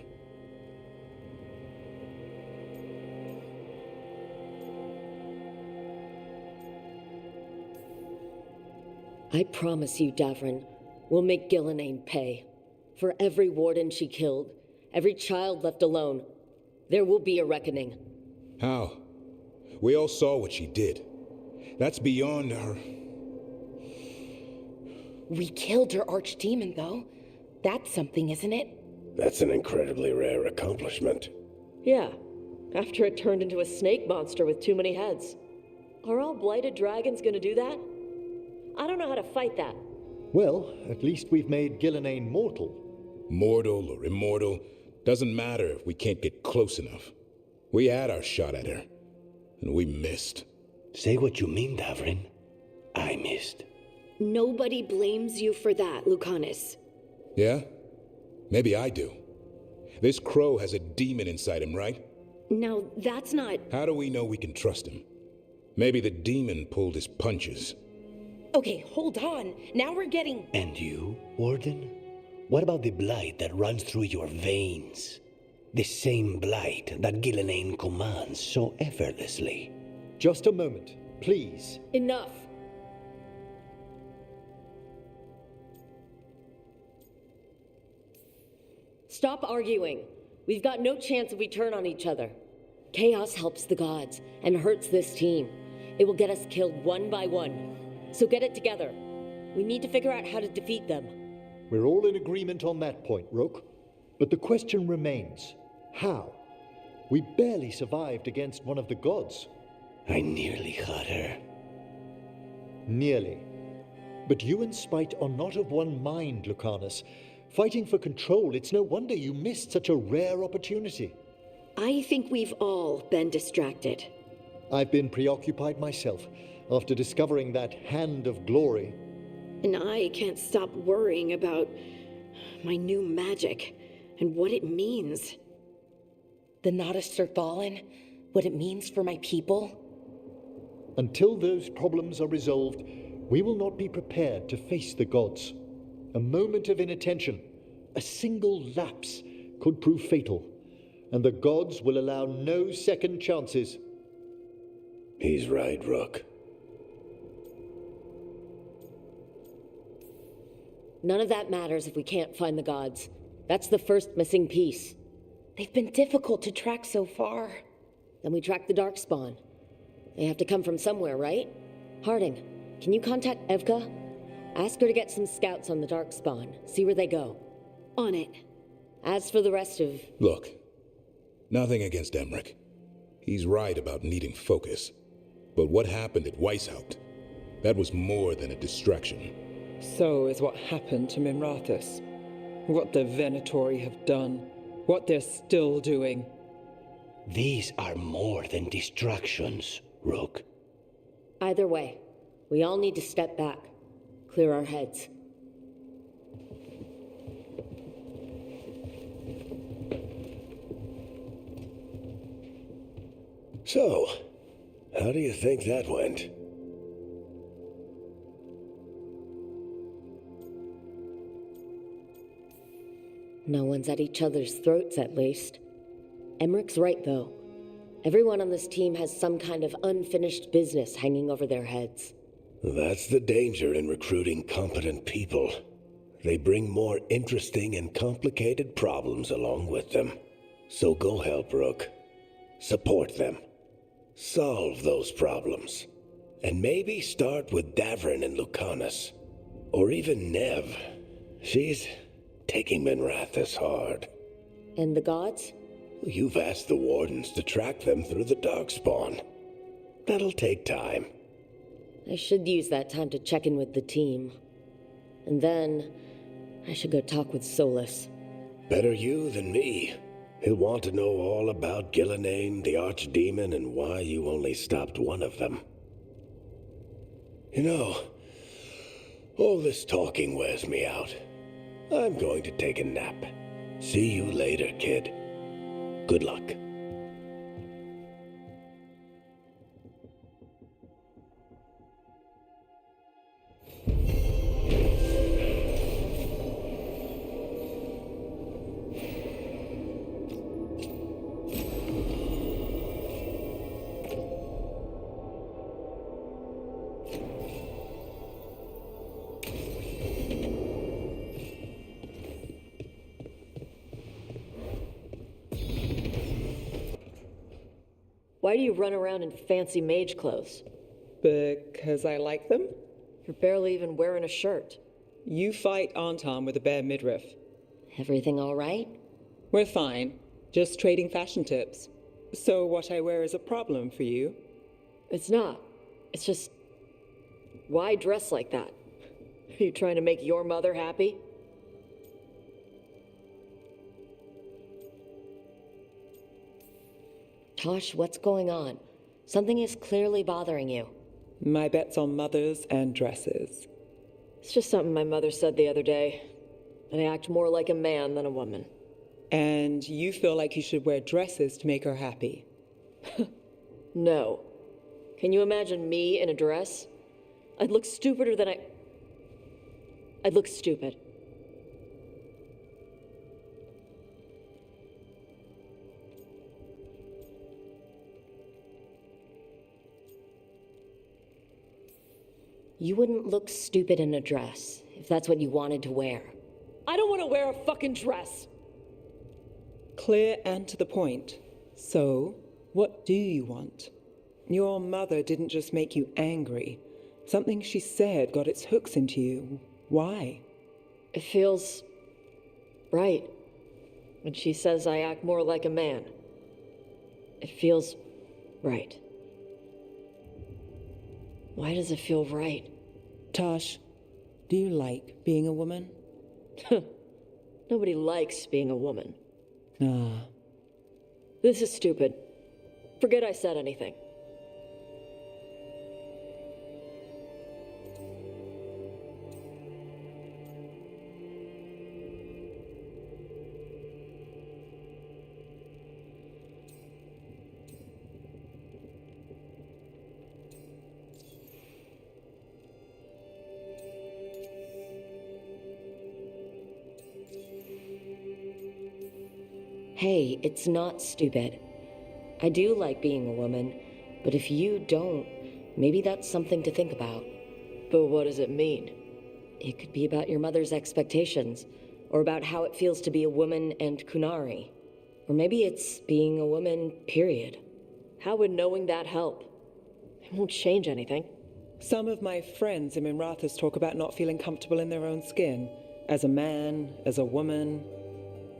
I promise you, Davrin, we'll make Gillenane pay. For every warden she killed, every child left alone, there will be a reckoning. How? We all saw what she did. That's beyond our... We killed her archdemon, though. That's something, isn't it? That's an incredibly rare accomplishment. Yeah, after it turned into a snake monster with too many heads. Are all blighted dragons gonna do that? I don't know how to fight that. Well, at least we've made Gillenane mortal. Mortal or immortal, doesn't matter if we can't get close enough. We had our shot at her, and we missed. Say what you mean, Davrin. I missed. Nobody blames you for that, Lucanus. Yeah? Maybe I do. This crow has a demon inside him, right? Now, that's not... How do we know we can trust him? Maybe the demon pulled his punches. Okay, hold on. Now we're getting... And you, Warden? What about the blight that runs through your veins? The same blight that Gillenane commands so effortlessly. Just a moment, please. Enough. Stop arguing. We've got no chance if we turn on each other. Chaos helps the gods and hurts this team. It will get us killed one by one. So get it together. We need to figure out how to defeat them. We're all in agreement on that point, Rook. But the question remains, how? We barely survived against one of the gods. I nearly had her. Nearly. But you and Spite are not of one mind, Lucanus. Fighting for control, it's no wonder you missed such a rare opportunity. I think we've all been distracted. I've been preoccupied myself after discovering that hand of glory. And I can't stop worrying about my new magic and what it means. The Nodists are fallen? What it means for my people? Until those problems are resolved, we will not be prepared to face the gods. A moment of inattention, a single lapse, could prove fatal, and the gods will allow no second chances. He's right, Rook. None of that matters if we can't find the gods. That's the first missing piece. They've been difficult to track so far. Then we track the Darkspawn. They have to come from somewhere, right? Harding, can you contact Evka? Ask her to get some scouts on the Darkspawn. See where they go. On it. As for the rest of... Look, nothing against Emmerich. He's right about needing focus. But what happened at Weishaupt? That was more than a distraction. So is what happened to Minrathus. What the Venatori have done. What they're still doing. These are more than distractions, Rook. Either way, we all need to step back. Clear our heads. So, how do you think that went? No one's at each other's throats, at least. Emmerich's right, though. Everyone on this team has some kind of unfinished business hanging over their heads. That's the danger in recruiting competent people. They bring more interesting and complicated problems along with them. So go help Rook. Support them. Solve those problems. And maybe start with Davrin and Lucanus. Or even Nev. She's taking Minrathus hard. And the gods? You've asked the Wardens to track them through the Darkspawn. That'll take time. I should use that time to check in with the team. And then, I should go talk with Solus. Better you than me. He'll want to know all about Gillenane, the Archdemon, and why you only stopped one of them. You know, all this talking wears me out. I'm going to take a nap. See you later, kid. Good luck. Why do you run around in fancy mage clothes? Because I like them? You're barely even wearing a shirt. You fight Anton with a bare midriff. Everything all right? We're fine. Just trading fashion tips. So what I wear is a problem for you? It's not. It's just... Why dress like that? Are you trying to make your mother happy? Tosh, what's going on? Something is clearly bothering you. My bet's on mothers and dresses. It's just something my mother said the other day. That I act more like a man than a woman. And you feel like you should wear dresses to make her happy? No. Can you imagine me in a dress? I'd look stupider than I'd look stupid. You wouldn't look stupid in a dress, if that's what you wanted to wear. I don't want to wear a fucking dress! Clear and to the point. So, what do you want? Your mother didn't just make you angry. Something she said got its hooks into you. Why? It feels... right. When she says I act more like a man. It feels... right. Why does it feel right? Tosh, do you like being a woman? Nobody likes being a woman. Ah. This is stupid. Forget I said anything. Hey, it's not stupid. I do like being a woman, but if you don't, maybe that's something to think about. But what does it mean? It could be about your mother's expectations, or about how it feels to be a woman and Kunari. Or maybe it's being a woman, period. How would knowing that help? It won't change anything. Some of my friends in Minrathas talk about not feeling comfortable in their own skin. As a man, as a woman.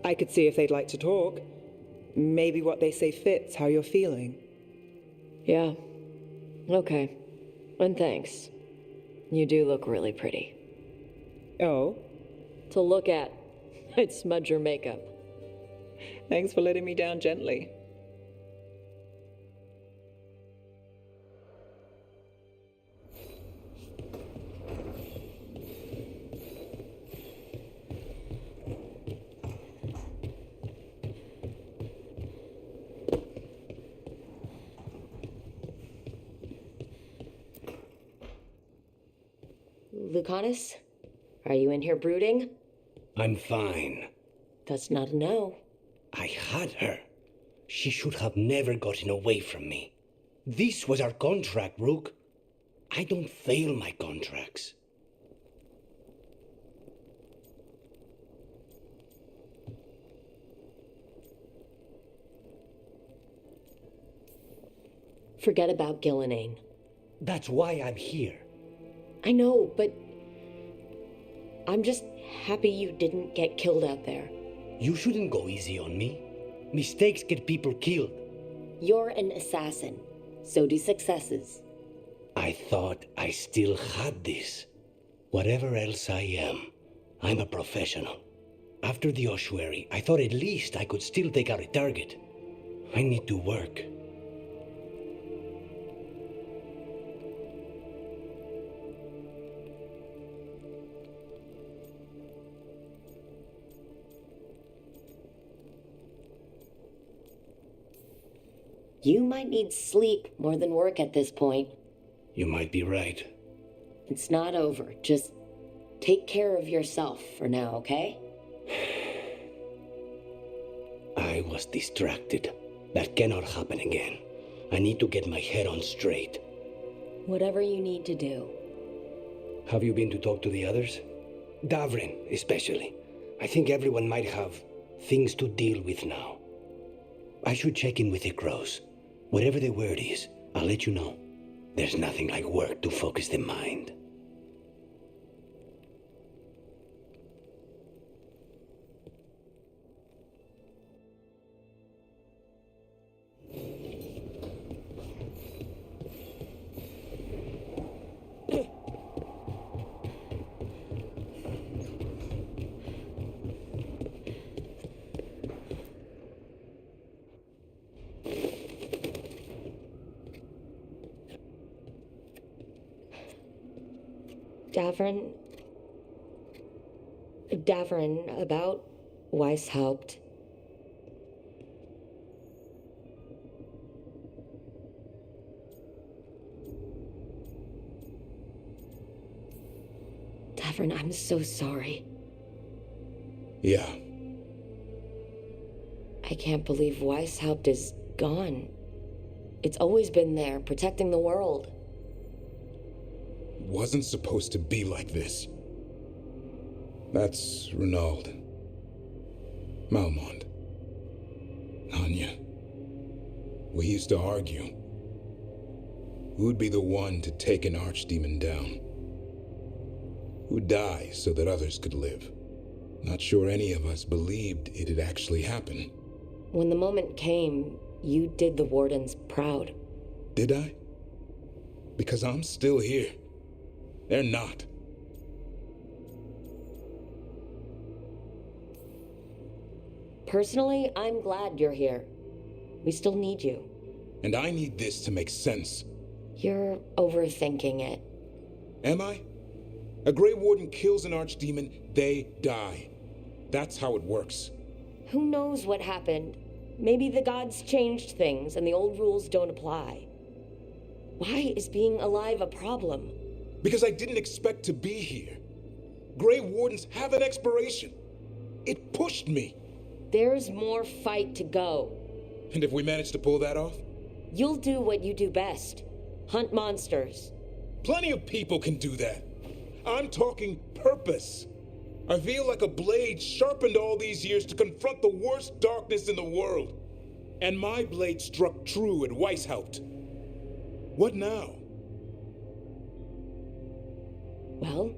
I could see if they'd like to talk. Maybe what they say fits how you're feeling. Yeah. Okay. And thanks. You do look really pretty. Oh? To look at. I'd smudge your makeup. Thanks for letting me down gently. Lucanus? Are you in here brooding? I'm fine. That's not a no. I had her. She should have never gotten away from me. This was our contract, Rook. I don't fail my contracts. Forget about Gillinane. That's why I'm here. I know, but I'm just happy you didn't get killed out there. You shouldn't go easy on me. Mistakes get people killed. You're an assassin. So do successes. I thought I still had this. Whatever else I am, I'm a professional. After the ossuary, I thought at least I could still take out a target. I need to work. You might need sleep more than work at this point. You might be right. It's not over. Just take care of yourself for now, okay? I was distracted. That cannot happen again. I need to get my head on straight. Whatever you need to do. Have you been to talk to the others? Davrin, especially. I think everyone might have things to deal with now. I should check in with the crows. Whatever the word is, I'll let you know. There's nothing like work to focus the mind. Davrin, about Weishaupt. Davrin, I'm so sorry. Yeah. I can't believe Weishaupt is gone. It's always been there, protecting the world. Wasn't supposed to be like this. That's Renaud. Malmont. Anya. We used to argue. Who'd be the one to take an archdemon down? Who'd die so that others could live? Not sure any of us believed it'd actually happen. When the moment came, you did the Wardens proud. Did I? Because I'm still here. They're not. Personally, I'm glad you're here. We still need you. And I need this to make sense. You're overthinking it. Am I? A Grey Warden kills an archdemon, they die. That's how it works. Who knows what happened? Maybe the gods changed things and the old rules don't apply. Why is being alive a problem? Because I didn't expect to be here. Grey Wardens have an expiration. It pushed me. There's more fight to go. And if we manage to pull that off? You'll do what you do best. Hunt monsters. Plenty of people can do that. I'm talking purpose. I feel like a blade sharpened all these years to confront the worst darkness in the world. And my blade struck true at Weishaupt. What now? Well,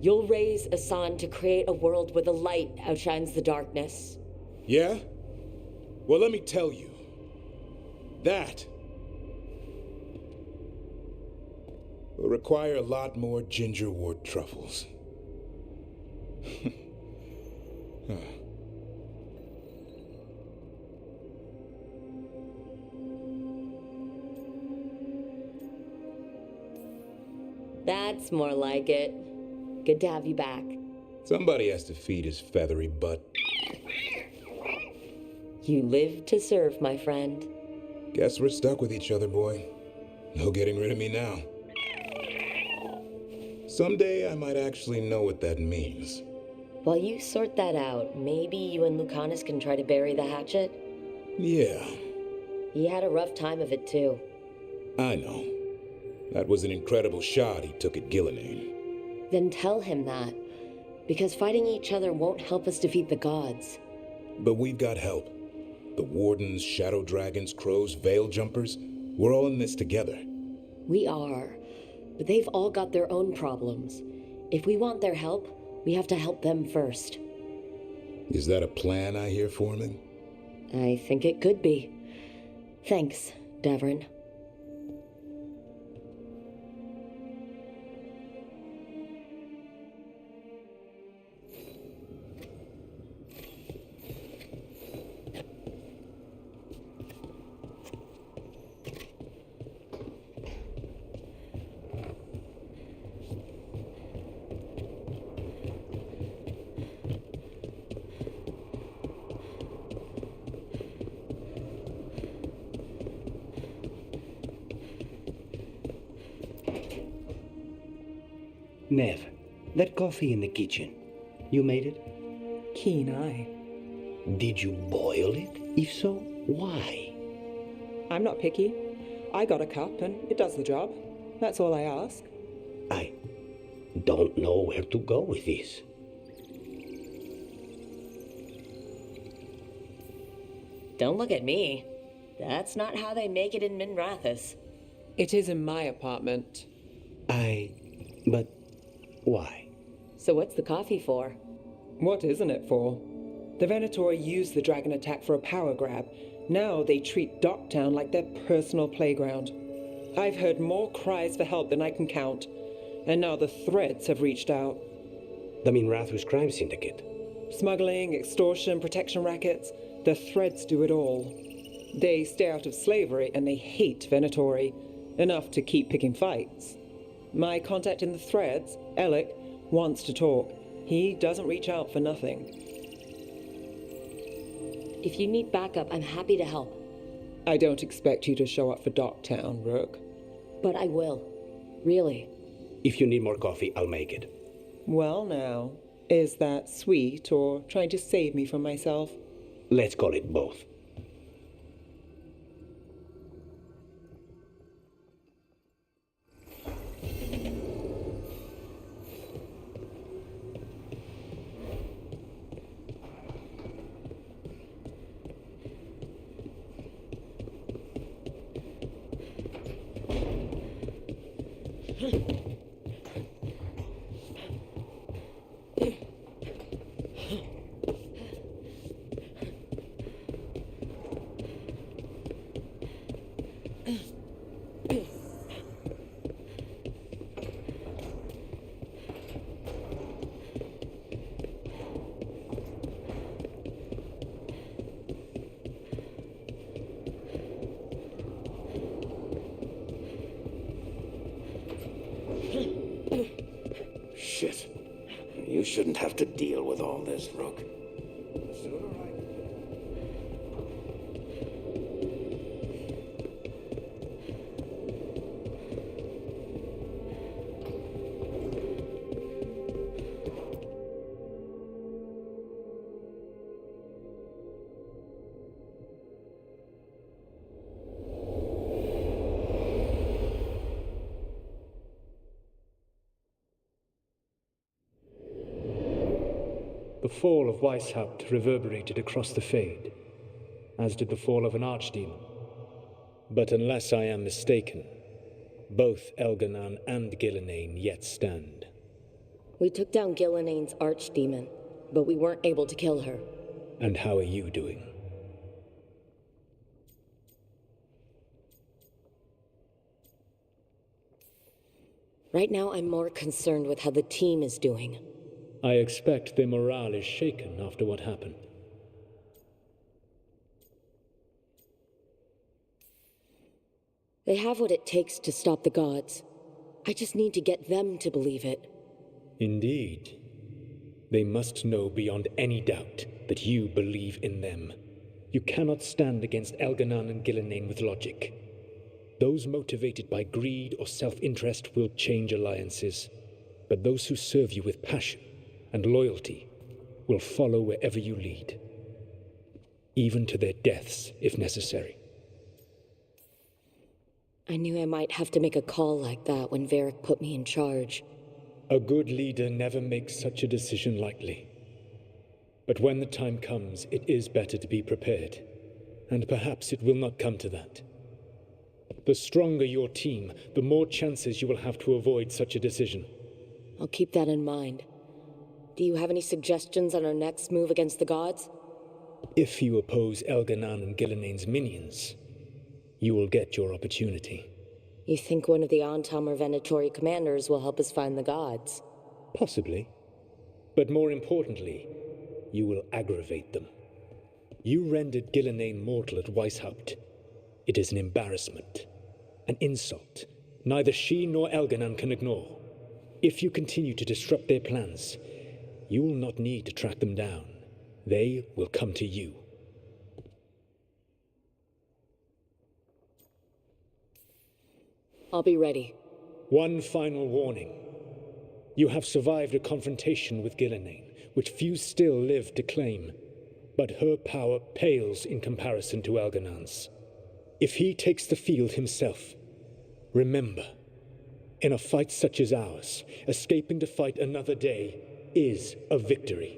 you'll raise Asan to create a world where the light outshines the darkness. Yeah? Well, let me tell you. That will require a lot more gingerwort truffles. Huh. That's more like it. Good to have you back. Somebody has to feed his feathery butt. You live to serve, my friend. Guess we're stuck with each other, boy. No getting rid of me now. Someday I might actually know what that means. While you sort that out, maybe you and Lucanus can try to bury the hatchet? Yeah, He had a rough time of it, too. I know. That was an incredible shot he took at Gillinane. Then tell him that, because fighting each other won't help us defeat the gods. But we've got help. The Wardens, Shadow Dragons, Crows, Veil Jumpers, we're all in this together. We are, but they've all got their own problems. If we want their help, we have to help them first. Is that a plan I hear forming? I think it could be. Thanks, Davrin. Nev, that coffee in the kitchen, you made it? Keen eye. Did you boil it? If so, why? I'm not picky. I got a cup and it does the job. That's all I ask. I don't know where to go with this. Don't look at me. That's not how they make it in Minrathous. It is in my apartment. But why? So what's the coffee for? What isn't it for? The Venator used the dragon attack for a power grab. Now they treat Docktown like their personal playground. I've heard more cries for help than I can count. And now the Threads have reached out. The Minrathous crime syndicate. Smuggling, extortion, protection rackets. The Threads do it all. They stay out of slavery and they hate Venatori. Enough to keep picking fights. My contact in the Threads, Alec, wants to talk. He doesn't reach out for nothing. If you need backup, I'm happy to help. I don't expect you to show up for Docktown, Rook. But I will. Really. If you need more coffee, I'll make it. Well now, is that sweet or trying to save me from myself? Let's call it both. Shit. You shouldn't have to deal with all this, Rook. fall of Weishaupt reverberated across the Fade, as did the fall of an archdemon. But unless I am mistaken, both Elganan and Gillenane yet stand. We took down Gillenane's archdemon, but we weren't able to kill her. And how are you doing? Right now, I'm more concerned with how the team is doing. I expect their morale is shaken after what happened. They have what it takes to stop the gods. I just need to get them to believe it. Indeed. They must know beyond any doubt that you believe in them. You cannot stand against Elganan and Gillenane with logic. Those motivated by greed or self-interest will change alliances, but those who serve you with passion and loyalty will follow wherever you lead, even to their deaths if necessary. I knew I might have to make a call like that when Varric put me in charge. A good leader never makes such a decision lightly. But when the time comes, it is better to be prepared, and perhaps it will not come to that. The stronger your team, the more chances you will have to avoid such a decision. I'll keep that in mind. Do you have any suggestions on our next move against the gods? If you oppose Elganan and Gillenane's minions, you will get your opportunity. You think one of the Antam or Venatori commanders will help us find the gods? Possibly. But more importantly, you will aggravate them. You rendered Gillenane mortal at Weishaupt. It is an embarrassment, an insult, neither she nor Elganan can ignore. If you continue to disrupt their plans, you will not need to track them down. They will come to you. I'll be ready. One final warning. You have survived a confrontation with Gillenane, which few still live to claim. But her power pales in comparison to Elganan's. If he takes the field himself, remember, in a fight such as ours, escaping to fight another day is a victory.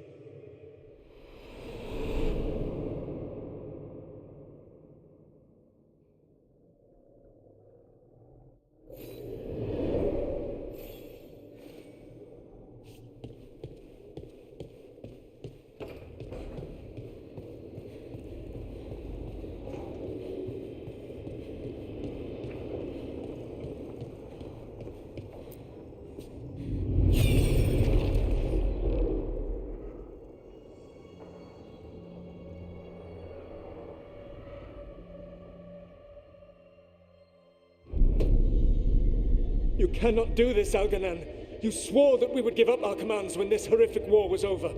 You cannot do this, Elganan. You swore that we would give up our commands when this horrific war was over.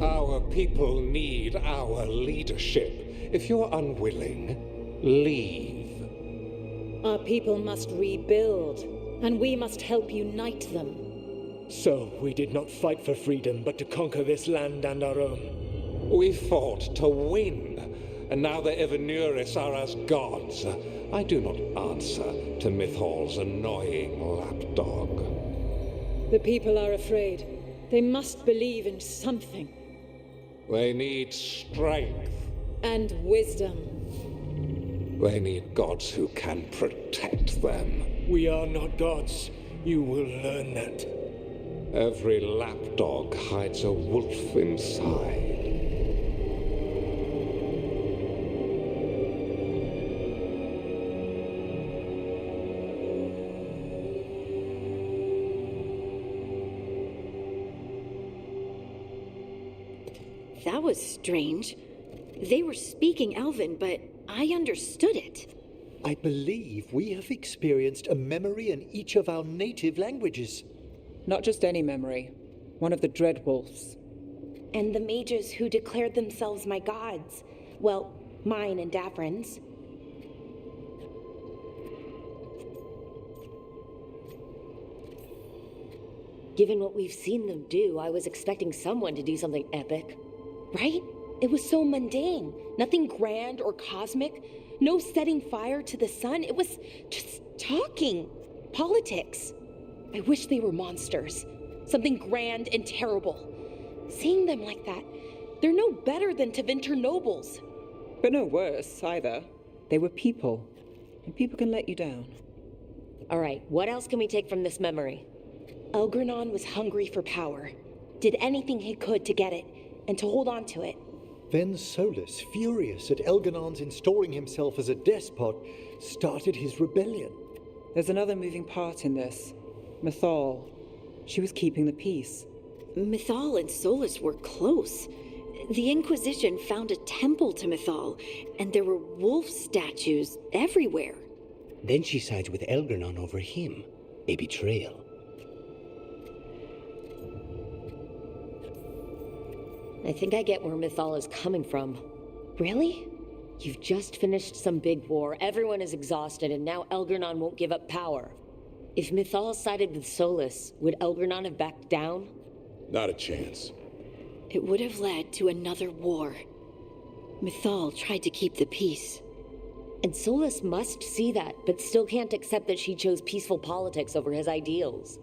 Our people need our leadership. If you're unwilling, leave. Our people must rebuild, and we must help unite them. So, we did not fight for freedom, but to conquer this land and our own. We fought to win, and now the Evenuris are as gods. I do not answer to Mythal's annoying lapdog. The people are afraid. They must believe in something. They need strength. And wisdom. They need gods who can protect them. We are not gods. You will learn that. Every lapdog hides a wolf inside. That was strange. They were speaking Elven, but I understood it. I believe we have experienced a memory in each of our native languages. Not just any memory. One of the Dreadwolves. And the mages who declared themselves my gods. Well, mine and Davrin's. Given what we've seen them do, I was expecting someone to do something epic. Right? It was so mundane. Nothing grand or cosmic. No setting fire to the sun. It was just talking. Politics. I wish they were monsters. Something grand and terrible. Seeing them like that, they're no better than Tevinter nobles. But no worse, either. They were people, and people can let you down. All right, what else can we take from this memory? Elgranon was hungry for power, did anything he could to get it, and to hold on to it. Then Solus, furious at Elganon's installing himself as a despot, started his rebellion. There's another moving part in this. Mythal. She was keeping the peace. Mythal and Solus were close. The Inquisition found a temple to Mythal, and there were wolf statues everywhere. Then she sides with Elgranon over him. A betrayal. I think I get where Mythal is coming from. Really? You've just finished some big war, everyone is exhausted, and now Elgranon won't give up power. If Mythal sided with Solus, would Elgranon have backed down? Not a chance. It would have led to another war. Mythal tried to keep the peace. And Solus must see that, but still can't accept that she chose peaceful politics over his ideals.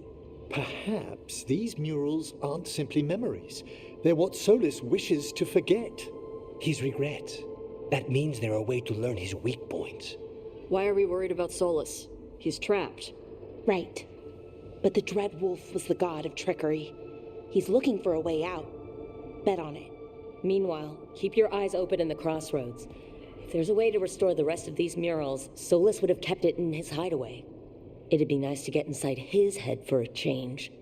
Perhaps these murals aren't simply memories. They're what Solus wishes to forget. His regret. That means they're a way to learn his weak points. Why are we worried about Solus? He's trapped. Right. But the Dread Wolf was the god of trickery. He's looking for a way out. Bet on it. Meanwhile, keep your eyes open in the crossroads. If there's a way to restore the rest of these murals, Solus would have kept it in his hideaway. It'd be nice to get inside his head for a change.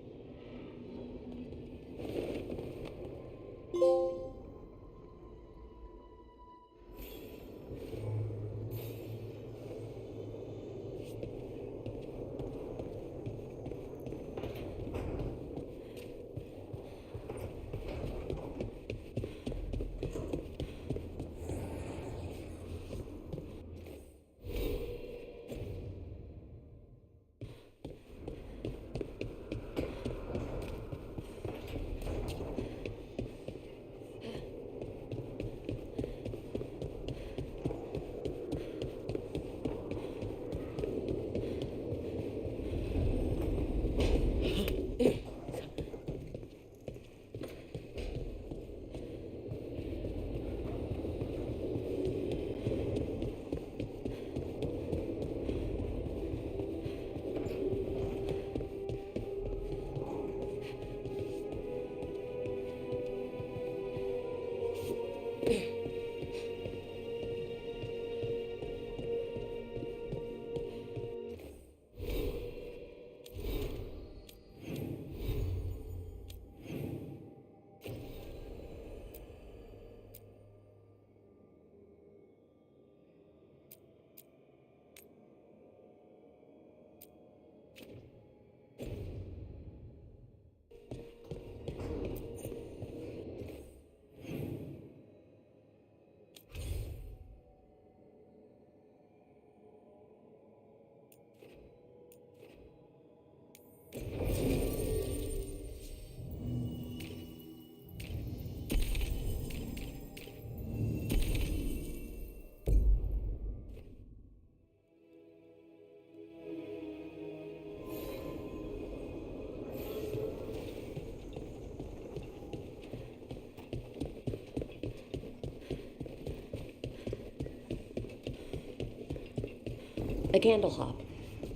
A candle hop.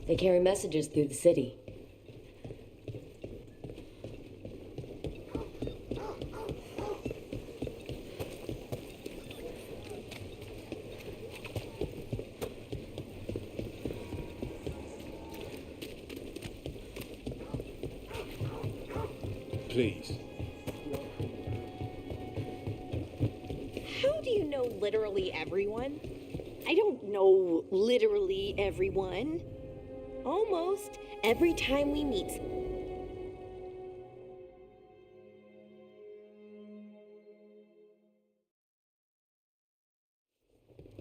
They carry messages through the city. Please. How do you know literally everyone? I don't know literally everyone. Almost every time we meet.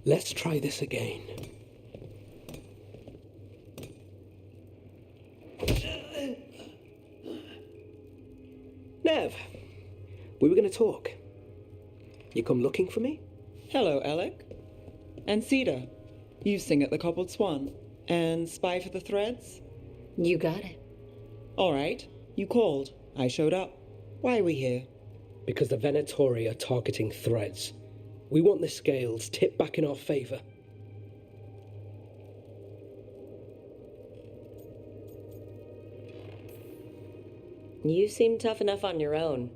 Let's try this again. Nev, we were going to talk. You come looking for me? Hello, Alec. And Cedar, you sing at the Cobbled Swan. And spy for the threads? You got it. All right, you called. I showed up. Why are we here? because the Venatori are targeting threads. We want the scales tipped back in our favor. You seem tough enough on your own.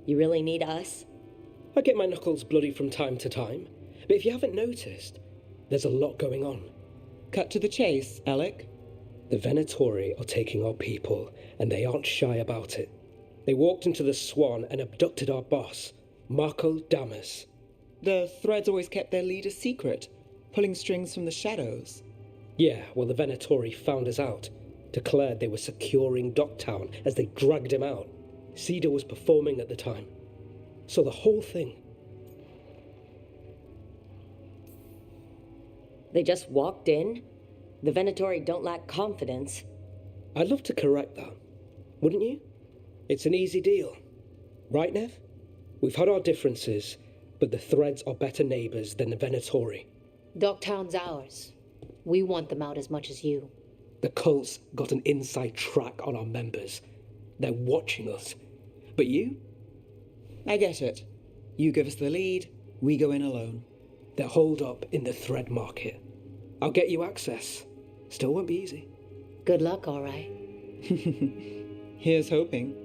You really need us? I get my knuckles bloody from time to time, but if you haven't noticed, there's a lot going on. Cut to the chase, Alec. The Venatori are taking our people, and they aren't shy about it. They walked into the Swan and abducted our boss, Marco Damas. The Threads always kept their leader secret, pulling strings from the shadows. Yeah, well, the Venatori found us out, declared they were securing Docktown as they dragged him out. Cedar was performing at the time. So the whole thing... They just walked in? The Venatori don't lack confidence. I'd love to correct that, wouldn't you? It's an easy deal. Right, Nev? We've had our differences, but the Threads are better neighbors than the Venatori. Docktown's ours. We want them out as much as you. The cult's got an inside track on our members. They're watching us. But you? I get it. You give us the lead, we go in alone. They're holed up in the Thread market. I'll get you access. Still won't be easy. Good luck, all right. Here's hoping.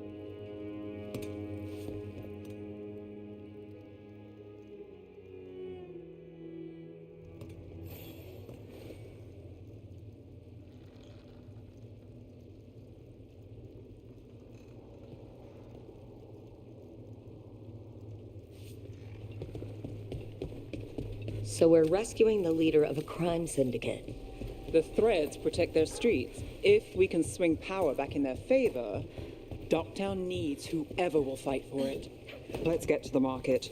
So we're rescuing the leader of a crime syndicate. The Threads protect their streets. If we can swing power back in their favor, Docktown needs whoever will fight for it. Let's get to the market.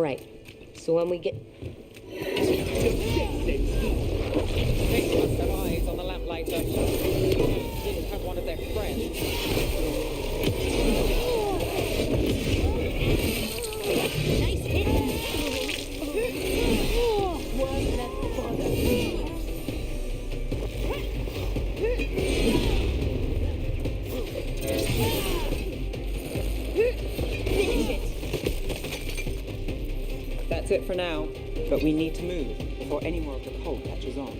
right. So when we get... They must have eyes on the lamplighter. Didn't have one of their friends. Nice hit. Wasn't that bother? That's it for now, but we need to move before any more of the cult catches on.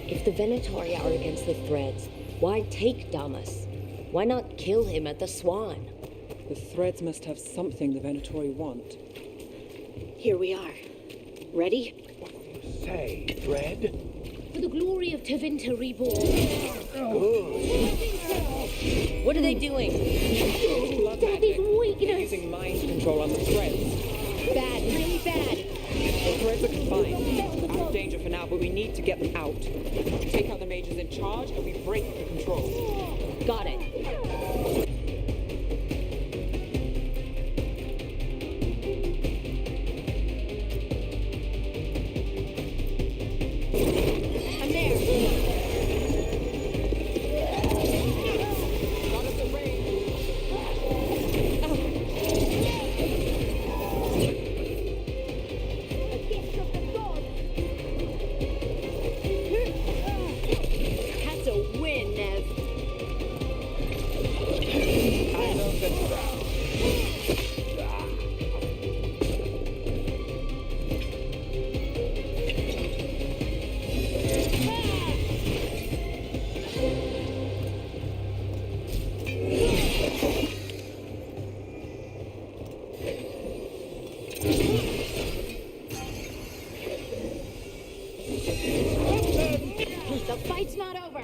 If the Venatori are against the Threads, why take Damas? Why not kill him at the Swan? The Threads must have something the Venatori want. Here we are. Ready? Say, Thread? For the glory of Tevinter reborn. What are they doing? Blood That magic. is weakness. They're using mind control on the Threads. Bad, really bad. The Threads are confined. Out of danger for now, but we need to get them out. Take out the mages in charge and we break the control. Got it. I'm there. Got us the range. That's a win, Nev. I know that. The fight's not over.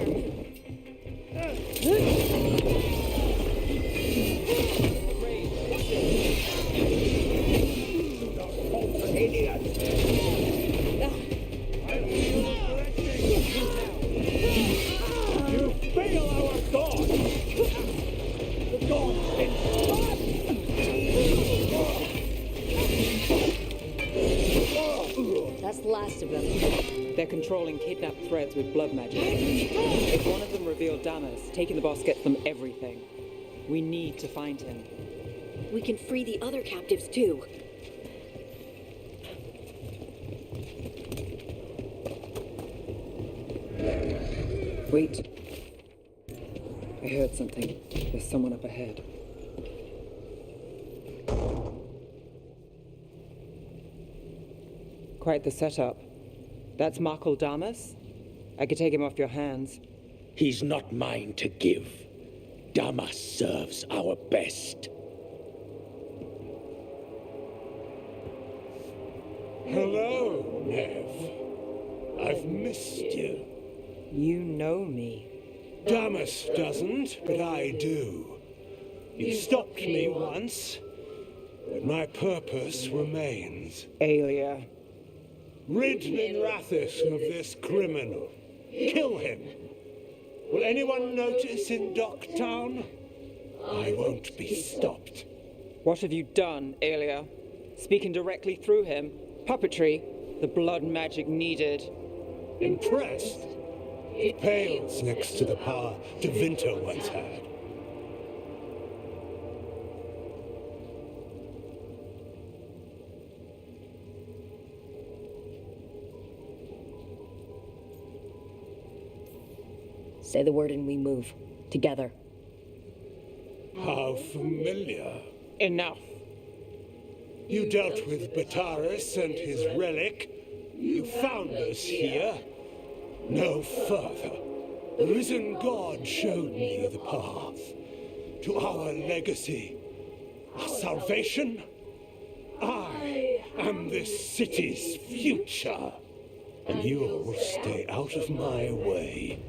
You fail our god! The god's been That's the last of them. They're controlling kidnapped Threads with blood magic. If one of them revealed Damas, taking the boss gets them everything. We need to find him. We can free the other captives too. Wait. I heard something. There's someone up ahead. Quite the setup. That's Markle Damas? I could take him off your hands. He's not mine to give. Damas serves our best. Hello, Nev. I've missed you. You know me. Damas doesn't, but I do. You stopped me once, but my purpose remains. Aelia. Rid Minrathis of this criminal. Kill him. Will anyone notice in Docktown? I won't be stopped. What have you done, Aelia? Speaking directly through him? Puppetry? The blood magic needed. Impressed? It pales next to the power Tevinter once had. Say the word and we move. Together. How familiar. Enough. You dealt with Bataris and his relic. You found us here. No further. The risen God showed me the path to our legacy, our salvation. I am this city's future, and you'll stay out of my way.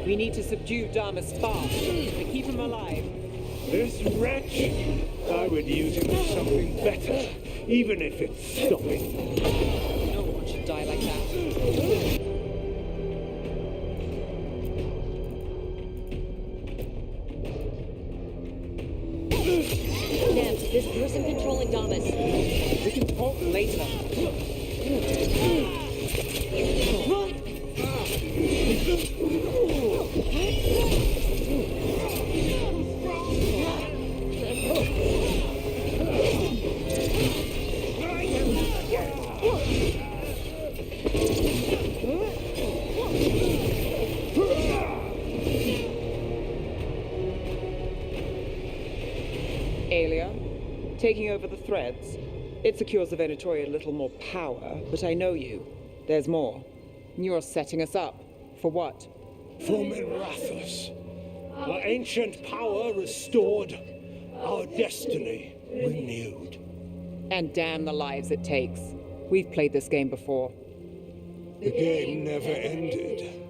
We need to subdue Damas fast to keep him alive. This wretch, I would use him for something better, even if it's stopping. No one should die like that. person controlling Damas. We can talk later. Alia, taking over the threads. It secures the Venatori a little more power, but I know you. There's more. You're setting us up. For what? For Mirathos. Our ancient power restored, our destiny renewed. And damn the lives it takes. We've played this game before. The game never ended.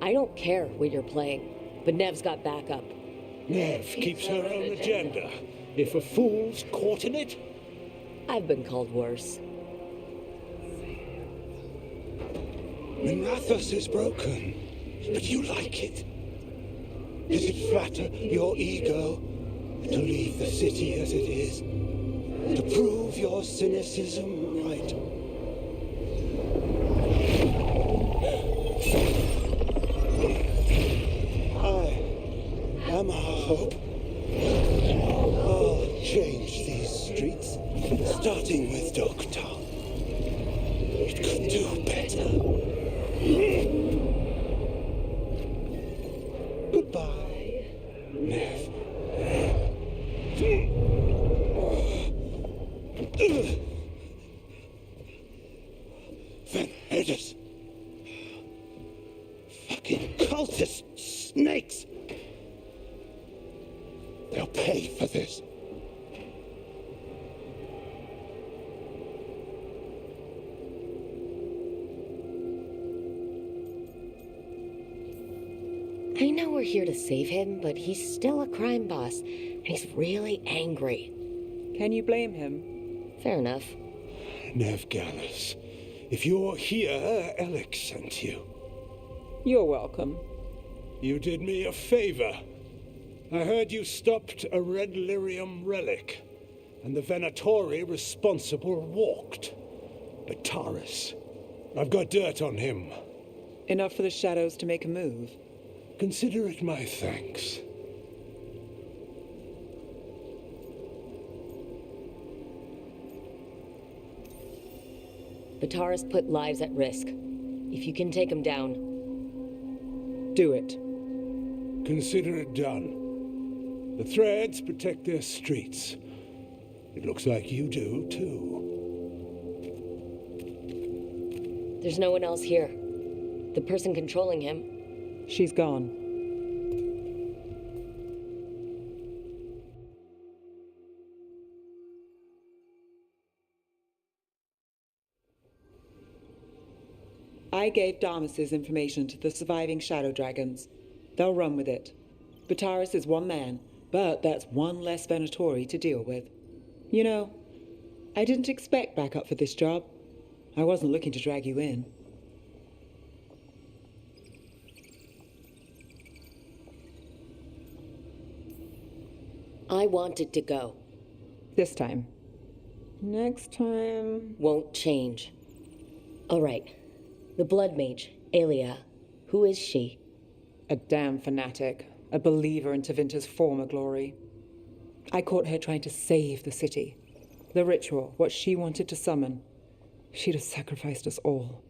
I don't care what you're playing, but Nev's got backup. Nev keeps her own agenda. If a fool's caught in it... I've been called worse. Mirathos is broken, but you like it. Does it flatter your ego to leave the city as it is? To prove your cynicism right? I am our hope. I'll change these streets, starting with Dokta. It could do better. Goodbye, Nev. Van Herders. Fucking cultist snakes. They'll pay for this. I know we're here to save him, but he's still a crime boss, and he's really angry. Can you blame him? Fair enough. Nev Gallus, if you're here, Alec sent you. You're welcome. You did me a favor. I heard you stopped a red lyrium relic, and the Venatori responsible walked. Bataris. I've got dirt on him. Enough for the shadows to make a move. Consider it my thanks. Bataris put lives at risk. If you can take him down... Do it. Consider it done. The threads protect their streets. It looks like you do, too. There's no one else here. The person controlling him... She's gone. I gave Damas's information to the surviving Shadow Dragons. They'll run with it. Bataris is one man, but that's one less Venatori to deal with. You know, I didn't expect backup for this job. I wasn't looking to drag you in. I wanted to go. This time. Next time... Won't change. All right. The Blood Mage, Alia. Who is she? A damn fanatic. A believer in Tevinter's former glory. I caught her trying to save the city. The ritual, what she wanted to summon. She'd have sacrificed us all.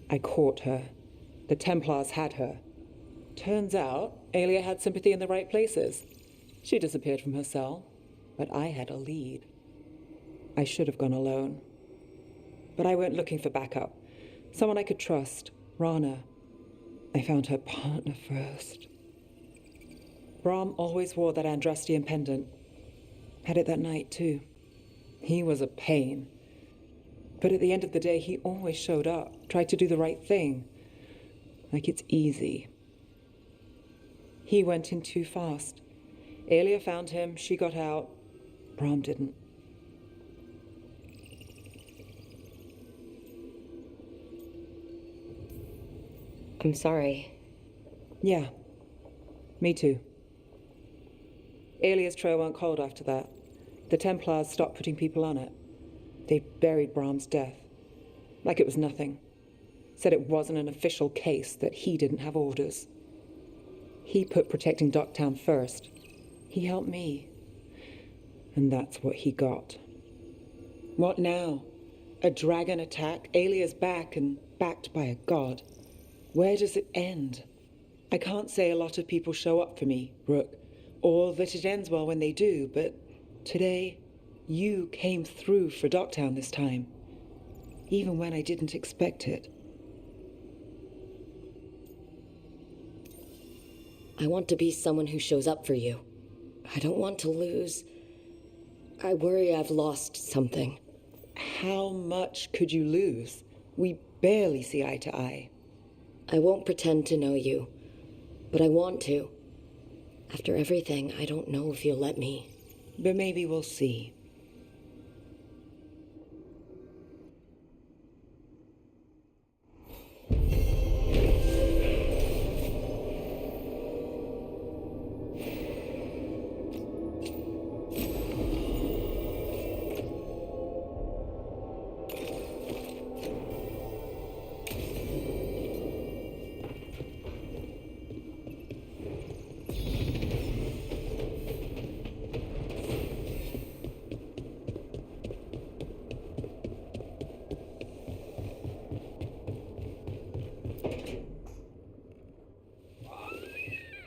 I caught her. The Templars had her. Turns out, Alia had sympathy in the right places. She disappeared from her cell, but I had a lead. I should have gone alone. But I went looking for backup. Someone I could trust. Rana. I found her partner first. Brahm always wore that Andrastian pendant. Had it that night, too. He was a pain. But at the end of the day, he always showed up, tried to do the right thing. Like it's easy. He went in too fast. Alia found him, she got out. Brahm didn't. I'm sorry. Yeah. Me too. Alia's trail went cold after that. The Templars stopped putting people on it. They buried Brahm's death. Like it was nothing. Said it wasn't an official case, that he didn't have orders. He put protecting Docktown first. He helped me. And that's what he got. What now? A dragon attack, Alia's back and backed by a god. Where does it end? I can't say a lot of people show up for me, Rook, or that it ends well when they do, but today, you came through for Docktown this time. Even when I didn't expect it. I want to be someone who shows up for you. I don't want to lose. I worry I've lost something. How much could you lose? We barely see eye to eye. I won't pretend to know you, but I want to. After everything, I don't know if you'll let me. But maybe we'll see.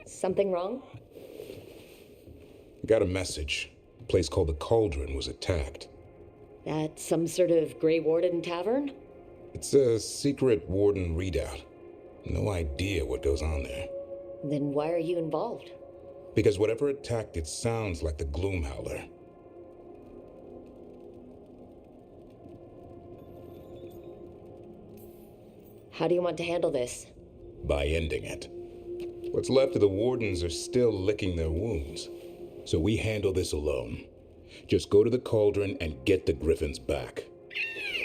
Something wrong? Got a message. A place called the Cauldron was attacked. At some sort of Grey Warden tavern? It's a secret Warden readout. No idea what goes on there. Then why are you involved? Because whatever attacked it sounds like the Gloomhowler. How do you want to handle this? By ending it. What's left of the Wardens are still licking their wounds. So we handle this alone. Just go to the Cauldron and get the Griffins back.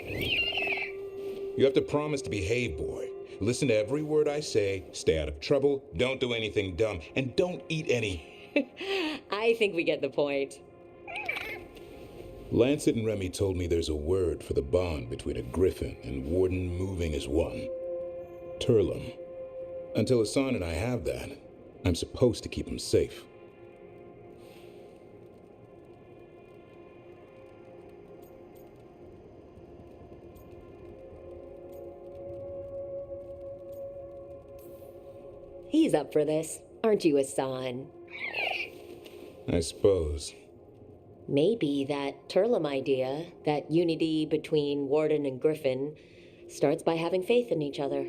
You have to promise to behave, boy. Listen to every word I say, stay out of trouble, don't do anything dumb, and don't eat any. I think we get the point. Lancet and Remy told me there's a word for the bond between a Griffin and Warden moving as one. Turlum. Until Hassan and I have that, I'm supposed to keep him safe. He's up for this, aren't you, Hassan? I suppose. Maybe that Turlum idea, that unity between Warden and Griffin, starts by having faith in each other.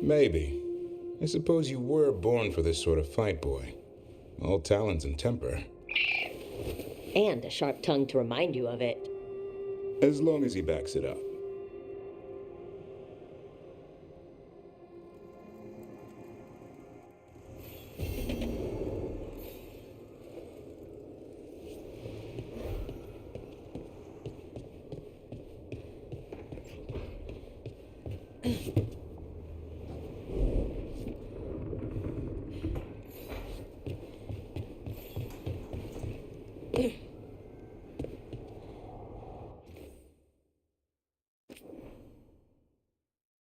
Maybe. I suppose you were born for this sort of fight, boy. All talons and temper. And a sharp tongue to remind you of it. As long as he backs it up.